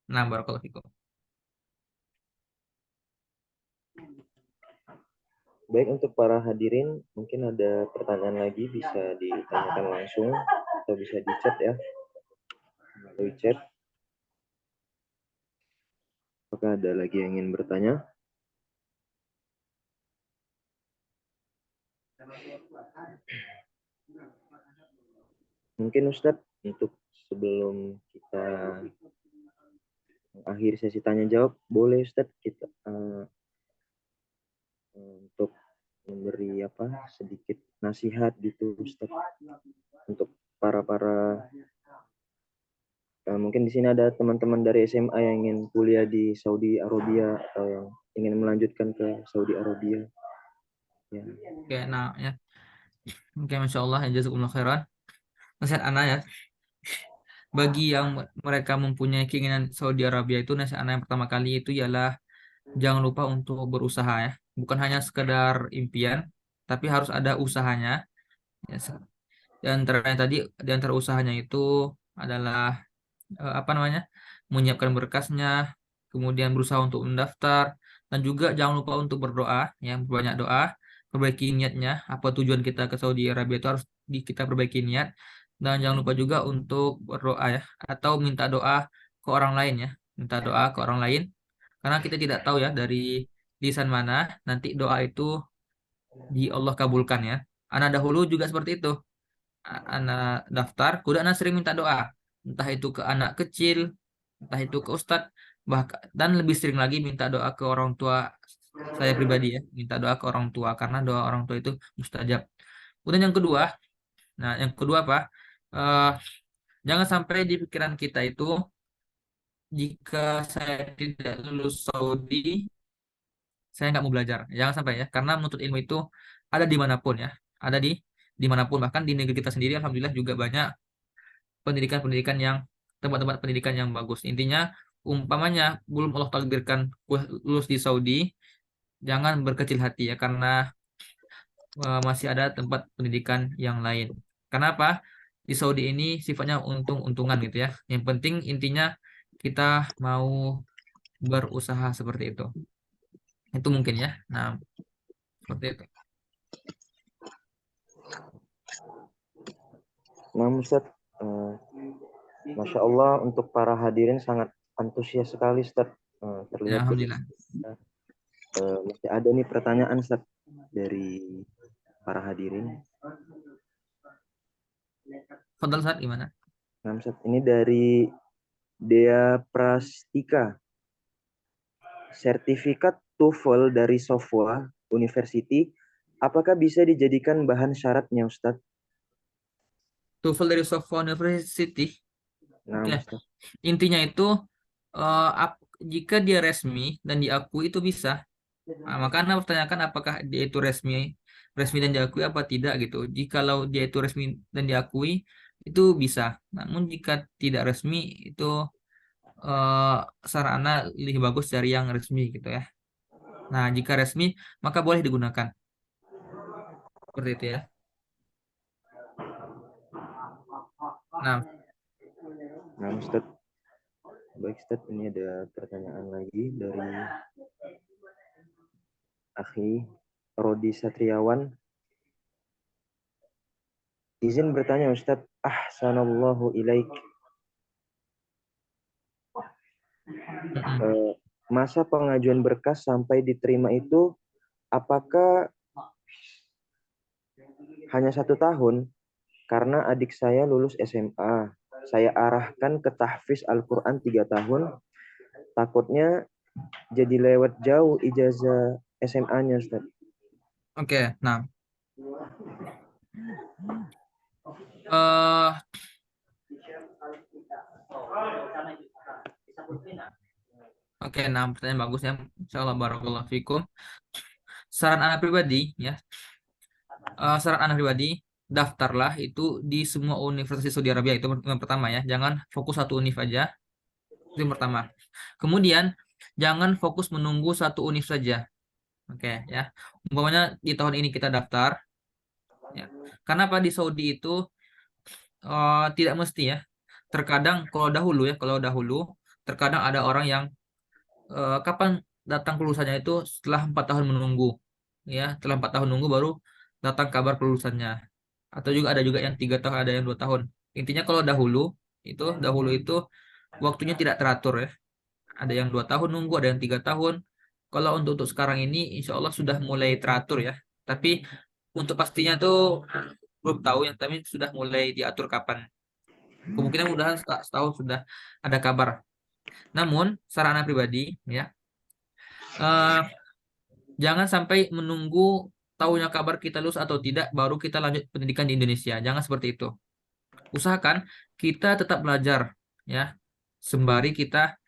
Nah, barakallahu fikum. Baik, untuk para hadirin, mungkin ada pertanyaan lagi bisa ditanyakan langsung atau bisa di chat, ya. Melalui chat. Apakah ada lagi yang ingin bertanya? Mungkin Ustadz, untuk sebelum kita mengakhiri sesi tanya jawab, boleh Ustadz kita untuk memberi sedikit nasihat gitu Ustadz untuk para Mungkin di sini ada teman-teman dari SMA yang ingin kuliah di Saudi Arabia atau yang ingin melanjutkan ke Saudi Arabia. Ya. Oke, nah ya. Oke, Masya Allah, ya jazakumullah khairan. Nasihat anak ya, bagi yang mereka mempunyai keinginan Saudi Arabia itu, nasihat anak yang pertama kali itu ialah jangan lupa untuk berusaha ya. Bukan hanya sekedar impian, tapi harus ada usahanya. Ya, di antaranya tadi, di antara usahanya itu adalah apa namanya, menyiapkan berkasnya, kemudian berusaha untuk mendaftar, dan juga jangan lupa untuk berdoa, ya banyak doa, perbaiki niatnya. Apa tujuan kita ke Saudi Arabia itu harus kita perbaiki niat, dan jangan lupa juga untuk berdoa ya, atau minta doa ke orang lain ya, minta doa ke orang lain, karena kita tidak tahu ya dari lisan mana nanti doa itu di Allah kabulkan ya. Anak dahulu juga seperti itu. Anak daftar, kuda anak sering minta doa, entah itu ke anak kecil, entah itu ke ustadz, bahkan dan lebih sering lagi minta doa ke orang tua. Saya pribadi ya, minta doa ke orang tua karena doa orang tua itu mustajab. Kemudian yang kedua, nah yang kedua apa? Eh, Jangan sampai di pikiran kita itu, jika saya tidak lulus Saudi, saya nggak mau belajar. Jangan sampai ya, karena menuntut ilmu itu ada dimanapun ya, ada di dimanapun, bahkan di negeri kita sendiri, alhamdulillah juga banyak pendidikan-pendidikan yang tempat-tempat pendidikan yang bagus. Intinya, umpamanya belum Allah takdirkan lulus di Saudi, jangan berkecil hati ya, karena masih ada tempat pendidikan yang lain. Kenapa? Di Saudi ini sifatnya untung-untungan gitu ya. Yang penting intinya kita mau berusaha seperti itu. Itu mungkin ya. Nah, seperti itu. Nah, Ustaz, Masya Allah untuk para hadirin sangat antusias sekali, Ustaz. Ya, Terlihat dari alhamdulillah. masih ada nih pertanyaan, Ustaz, dari para hadirin. Fadal Ustaz gimana? Nah, Ustaz, ini dari Dea Prastika. Sertifikat TOEFL dari Sofwa University, apakah bisa dijadikan bahan syaratnya, Ustaz? TOEFL dari Sofwa University. Nah, Oke. Ustaz. Intinya itu jika dia resmi dan diakui itu bisa. Nah, maka Anda pertanyakan apakah dia itu resmi resmi dan diakui apa tidak gitu. Jikalau dia itu resmi dan diakui itu bisa. Namun jika tidak resmi itu eh sarana lebih bagus dari yang resmi gitu ya. Nah, jika resmi maka boleh digunakan. Seperti itu ya. Nah, Nah, Ustaz. Baik, Ustaz. Ini ada pertanyaan lagi dari Akhi Rodi Satriawan. Izin bertanya, Ustaz. Ahsanallahu ilaik. mm-mm. Masa pengajuan berkas sampai diterima itu apakah hanya 1 tahun? Karena adik saya lulus SMA. Saya arahkan ke tahfiz Al-Quran 3 tahun. Takutnya jadi lewat jauh ijazah SMA-nya, Ustaz. Oke, nah eh oke, nah pertanyaan bagus ya. Insyaallah barakallahu fikum. Saran anak pribadi ya, saran anak pribadi, daftarlah itu di semua universitas di Saudi Arabia. Itu yang pertama ya. Jangan fokus satu univ aja. Itu yang pertama. Kemudian jangan fokus menunggu satu univ saja. Oke ya. Umpamanya di tahun ini kita daftar ya. Karena apa, di Saudi itu tidak mesti ya. Terkadang kalau dahulu terkadang ada orang yang kapan datang kelulusannya itu setelah 4 tahun menunggu ya, setelah 4 tahun nunggu baru datang kabar kelulusannya, atau juga ada juga yang 3 tahun, ada yang 2 tahun. Intinya kalau dahulu itu waktunya tidak teratur ya, ada yang 2 tahun nunggu, ada yang 3 tahun. Kalau untuk sekarang ini insya Allah sudah mulai teratur ya, tapi untuk pastinya tuh belum tahu ya, tapi sudah mulai diatur kapan, kemungkinan mudahan setahun sudah ada kabar. Namun sarana pribadi ya, eh, jangan sampai menunggu tahunya kabar kita lulus atau tidak baru kita lanjut pendidikan di Indonesia. Jangan seperti itu. Usahakan kita tetap belajar ya. sembari kita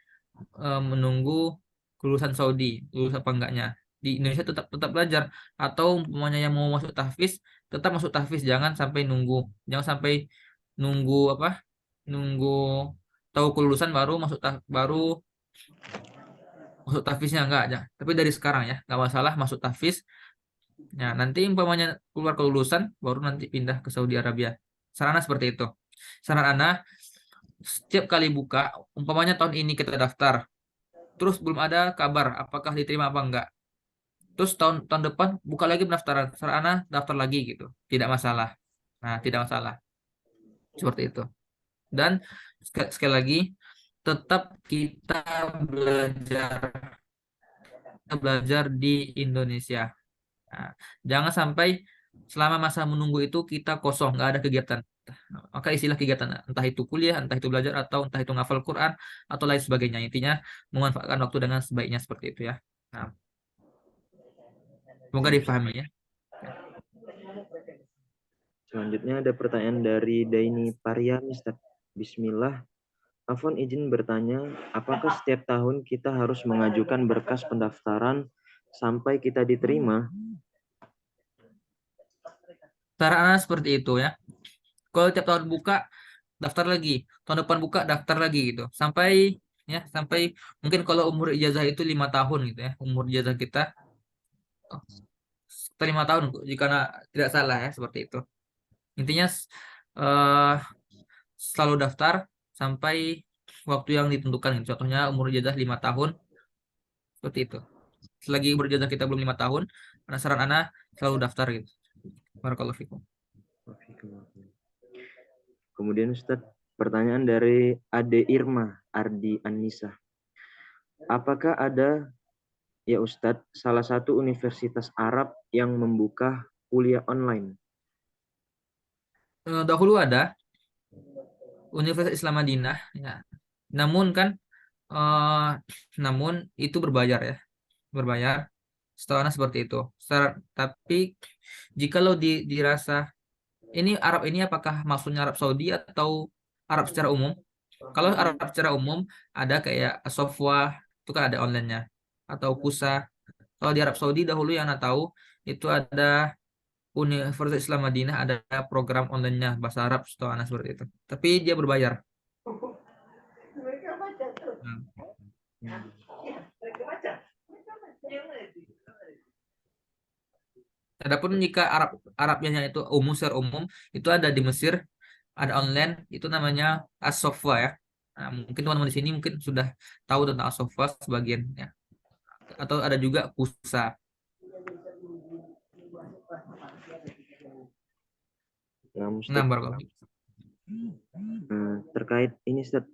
menunggu kelulusan Saudi, lulus apa enggaknya. Di Indonesia tetap tetap belajar, atau umpamanya yang mau masuk tahfiz tetap masuk tahfiz, jangan sampai nunggu apa? Nunggu tahu kelulusan baru masuk tahfiznya enggak aja. Tapi dari sekarang ya, nggak masalah masuk tahfiz. Ya, nanti umpamanya keluar kelulusan baru nanti pindah ke Saudi Arabia. Sarana seperti itu. Saran Ana, setiap kali buka, umpamanya tahun ini kita daftar, terus belum ada kabar apakah diterima apa enggak. Terus tahun tahun depan buka lagi pendaftaran, sarana daftar lagi gitu. Tidak masalah. Nah, tidak masalah. Seperti itu. Dan sekali lagi, tetap belajar kita belajar di Indonesia. Nah, jangan sampai selama masa menunggu itu kita kosong, nggak ada kegiatan. Maka istilah kegiatan, entah itu kuliah, entah itu belajar, atau entah itu ngafal Quran, atau lain sebagainya. Intinya, memanfaatkan waktu dengan sebaiknya seperti itu ya. Nah, semoga Ya, Ustaz. difahami ya. Selanjutnya ada pertanyaan dari Daini Pariam, Ustaz. Bismillah. Afwan izin bertanya, apakah setiap tahun kita harus mengajukan berkas pendaftaran sampai kita diterima? Cara seperti itu ya. Kalau tiap tahun buka, daftar lagi. Tahun depan buka, daftar lagi gitu. Sampai mungkin kalau umur ijazah itu 5 tahun gitu ya. Umur ijazah kita sekitar 5 tahun jika tidak salah ya, seperti itu. Intinya eh, selalu daftar sampai waktu yang ditentukan gitu. Contohnya umur ijazah 5 tahun, seperti itu. Selagi umur ijazah kita belum 5 tahun, penasaran anak selalu daftar gitu. Barakallahu fikum. Kemudian Ustaz, pertanyaan dari Ade Irma Ardi Anissa. Apakah ada, ya Ustadz, salah satu universitas Arab yang membuka kuliah online? Dahulu ada Universitas Islam Madinah ya. Namun kan eh, namun itu berbayar ya, berbayar. Setahu seperti itu. Tapi jikalau dirasa ini Arab ini apakah maksudnya Arab Saudi atau Arab secara umum? Kalau Arab secara umum ada kayak Sofwa, itu kan ada online-nya, atau Kusa. Kalau di Arab Saudi dahulu yang Anda tahu itu ada Universitas Islam Madinah, ada program online-nya bahasa Arab, setahu Anda seperti itu. Tapi dia berbayar. Nah, adapun jika Arabnya itu umum, secara umum itu ada di Mesir, ada online, itu namanya As-Sofwa ya. Nah, mungkin teman-teman di sini mungkin sudah tahu tentang As-Sofwa sebagian ya. Atau ada juga Kusa. Nah, Nah, Ustadz, barakallahu. terkait ini Ustadz,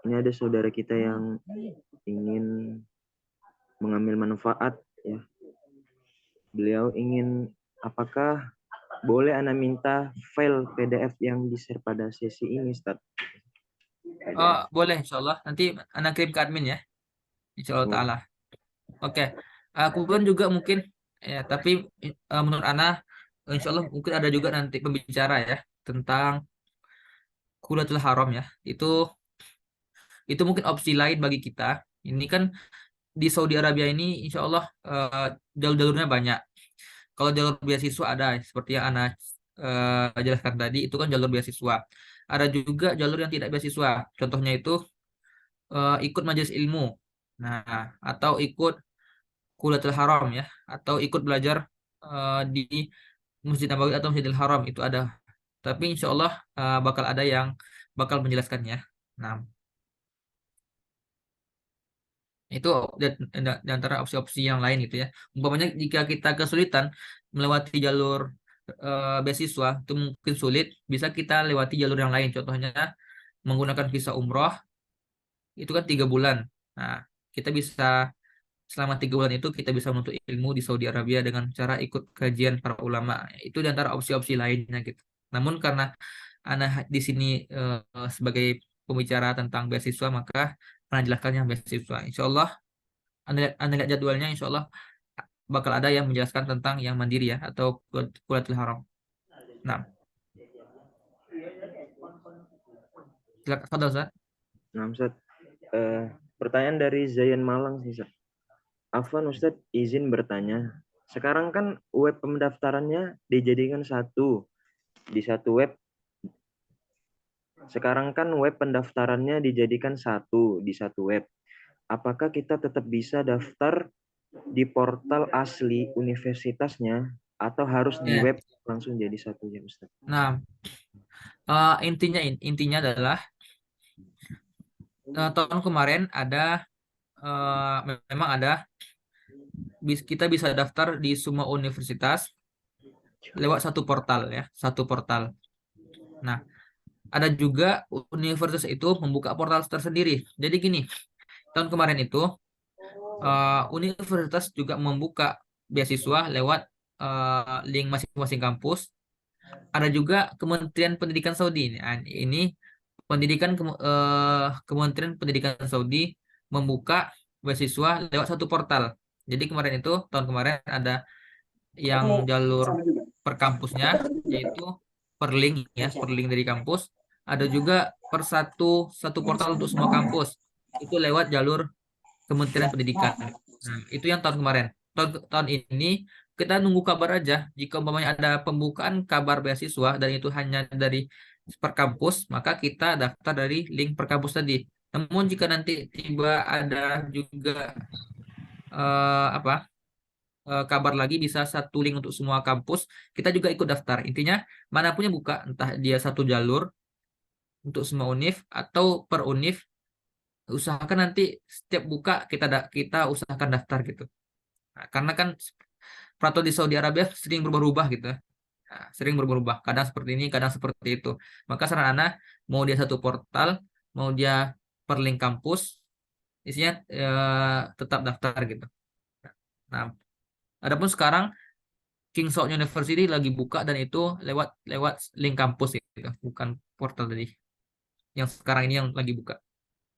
ini ada saudara kita yang ingin mengambil manfaat ya. Beliau ingin, apakah boleh Anda minta file PDF yang di-share pada sesi ini, Ustadz? Oh, PDF. boleh insya Allah. Nanti anak kirim ke admin ya. Insya Allah Oh, Ta'ala. Oke. Kemudian juga mungkin ya, tapi menurut Ana, insya Allah mungkin ada juga nanti pembicara ya tentang Qulatul Haram ya. Itu mungkin opsi lain bagi kita. Ini kan di Saudi Arabia ini insya Allah jalur-jalurnya banyak. Kalau jalur beasiswa ada seperti yang Ana jelaskan tadi, itu kan jalur beasiswa. Ada juga jalur yang tidak beasiswa. Contohnya itu ikut majelis ilmu. Nah, atau ikut Qulatul Haram ya, atau ikut belajar di Masjid Nabawi atau Masjidil Haram, itu ada. Tapi insya Allah bakal ada yang bakal menjelaskannya. Nah, itu di antara opsi-opsi yang lain gitu ya. Umpamanya jika kita kesulitan melewati jalur beasiswa, itu mungkin sulit, bisa kita lewati jalur yang lain. Contohnya menggunakan visa umroh, itu kan 3 bulan. Nah, kita bisa selama 3 bulan itu kita bisa menuntut ilmu di Saudi Arabia dengan cara ikut kajian para ulama. Itu di antara opsi-opsi lainnya gitu. Namun karena anak di sini sebagai pembicara tentang beasiswa, maka anak jelaskannya beasiswa. Insya Allah, anda lihat jadwalnya, insya Allah bakal ada yang menjelaskan tentang yang mandiri ya, atau Qulatul Haram. Nah, silakan Fadal, Ustaz. nah Ustadz, Pertanyaan dari Zayan Malang sih, Ustaz. Afwan Ustadz, izin bertanya. Sekarang kan web pendaftarannya dijadikan satu di satu web. Sekarang kan web pendaftarannya dijadikan satu di satu web. Apakah kita tetap bisa daftar di portal asli universitasnya atau harus di Ya. web langsung jadi satu ya Ustadz? Nah, intinya adalah tahun kemarin ada memang ada kita bisa daftar di semua universitas lewat satu portal ya, satu portal. Nah, ada juga universitas itu membuka portal tersendiri. Jadi gini, tahun kemarin itu universitas juga membuka beasiswa lewat link masing-masing kampus. Ada juga Kementerian Pendidikan Saudi. Nah, ini Kementerian Pendidikan Saudi membuka beasiswa lewat satu portal. Jadi kemarin itu tahun kemarin ada yang jalur per kampusnya yaitu per link ya, per link dari kampus. Ada juga per satu portal untuk semua kampus. Itu lewat jalur Kementerian Pendidikan. Nah, itu yang tahun kemarin. Tahun ini kita nunggu kabar aja. Jika umpamanya ada pembukaan kabar beasiswa dan itu hanya dari per kampus, maka kita daftar dari link per kampus tadi. Namun jika nanti tiba ada juga apa kabar lagi bisa satu link untuk semua kampus, kita juga ikut daftar. Intinya manapun yang buka, entah dia satu jalur untuk semua univ atau per univ, usahakan nanti setiap buka kita usahakan daftar gitu. Nah, karena kan peraturan di Saudi Arabia sering berubah-ubah gitu. Nah, sering berubah-ubah. Kadang seperti ini, kadang seperti itu. Maka saran Ana, mau dia satu portal, mau dia per link kampus, isinya tetap daftar gitu. Nah, adapun sekarang King Saud University lagi buka dan itu lewat lewat link kampus gitu, bukan portal tadi. Yang sekarang ini yang lagi buka.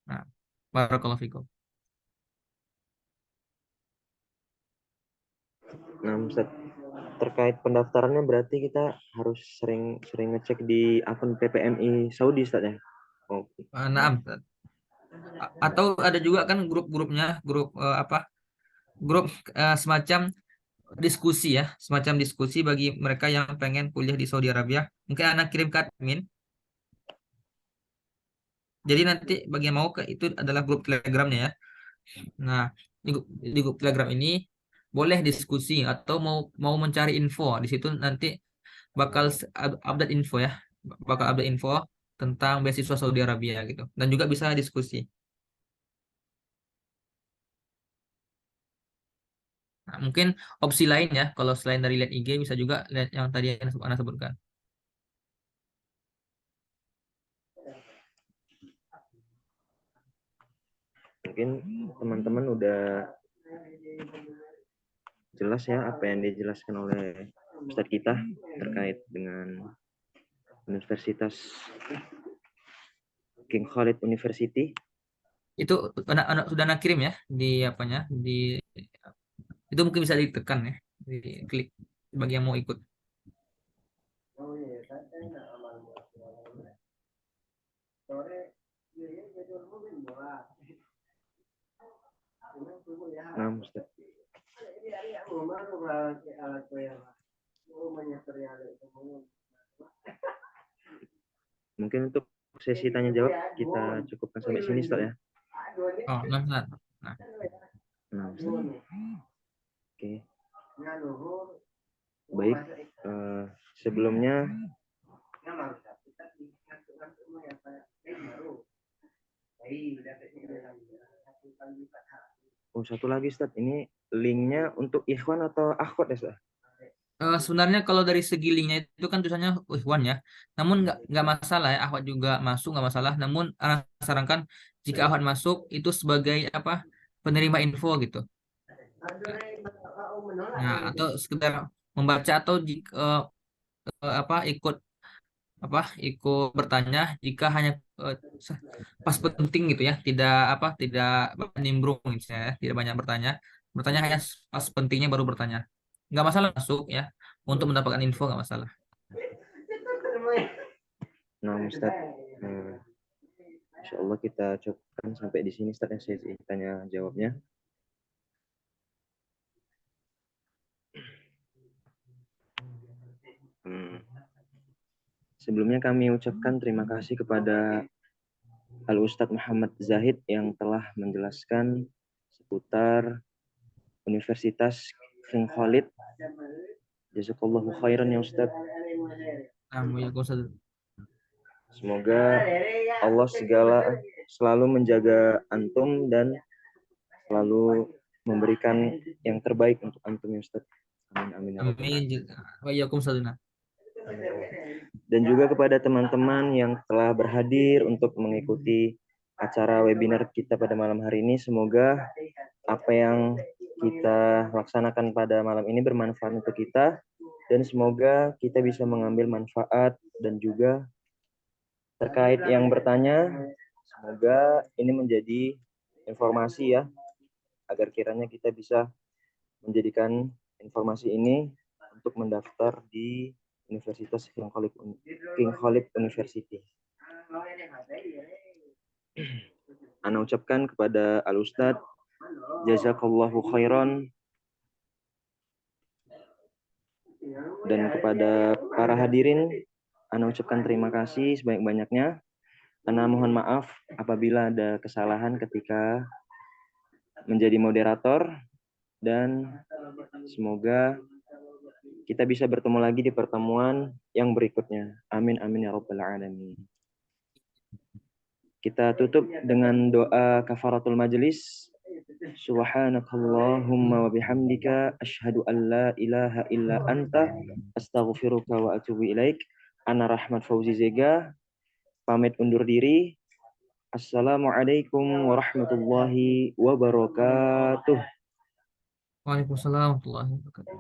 Nah, barakallahu fikum. Nah, Ustadz, terkait pendaftarannya berarti kita harus sering ngecek di akun PPMI Saudi, Ustadz ya? Oke. Nah, atau ada juga kan grup-grupnya, grup apa? Grup semacam diskusi ya, semacam diskusi bagi mereka yang pengen kuliah di Saudi Arabia. Mungkin anak kirim ke admin. Jadi nanti bagi yang mau ke itu adalah grup Telegramnya ya. Nah, di grup Telegram ini boleh diskusi atau mau mau mencari info. Di situ nanti bakal update info ya, bakal update info tentang beasiswa Saudi Arabia gitu. Dan juga bisa diskusi. Nah, mungkin opsi lain ya, kalau selain dari lihat IG bisa juga lihat yang tadi yang Anda sebutkan. Mungkin teman-teman udah jelas ya apa yang dijelaskan oleh Ustadz kita terkait dengan Universitas King Khalid University. Itu sudah anak kirim ya di apanya di itu mungkin bisa ditekan ya, diklik bagi yang mau ikut. Nah, Ustadz. Mungkin untuk sesi tanya jawab kita cukupkan sampai sini, Ustadz ya. Oh, nah. Nah, oke. Baik, sebelumnya satu lagi Ustadz, ini linknya untuk ikhwan atau akhwat ya Ustadz? Sebenarnya kalau dari segi linknya itu kan tulisannya Ikhwan ya. Namun nggak masalah ya, Ahwat juga masuk nggak masalah. Namun Ana sarankan jika Ahwat masuk itu sebagai apa penerima info gitu. Nah, atau sekedar membaca atau jika apa ikut bertanya jika hanya pas penting gitu ya, tidak nimbrung misalnya, ya, tidak banyak bertanya hanya pas pentingnya baru bertanya. Nggak masalah masuk ya, untuk mendapatkan info nggak masalah. Nah Ustadz, insya Allah kita cukupkan cukupkan sampai di sini Ustaz, yang saya tanya jawabnya. Sebelumnya kami ucapkan terima kasih kepada Al-Ustadz Muhammad Zahid yang telah menjelaskan seputar Universitas King Khalid. Jazakallahu khairan ya Ustadz. Semoga Allah selalu menjaga antum dan selalu memberikan yang terbaik untuk antum ya Ustadz. Amin amin ya rabbal alamin. Amin. Dan juga kepada teman-teman yang telah berhadir untuk mengikuti acara webinar kita pada malam hari ini. Semoga apa yang kita laksanakan pada malam ini bermanfaat untuk kita, dan semoga kita bisa mengambil manfaat. Dan juga terkait yang bertanya, semoga ini menjadi informasi ya, agar kiranya kita bisa menjadikan informasi ini untuk mendaftar di Universitas King Khalid University. Ana ucapkan kepada Al-Ustadz, jazakallahu khairan, dan kepada para hadirin, Ana ucapkan terima kasih sebanyak-banyaknya. Ana mohon maaf apabila ada kesalahan ketika menjadi moderator, dan semoga kita bisa bertemu lagi di pertemuan yang berikutnya. Amin amin ya rabbal alamin. Kita tutup dengan doa kafaratul majelis. Subhanakallahumma wa bihamdika asyhadu an la ilaha illa anta astaghfiruka wa atubu ilaik. Ana Rahmat Fauzi Zega pamit undur diri. Assalamualaikum warahmatullahi wabarakatuh. Waalaikumsalam warahmatullahi wabarakatuh.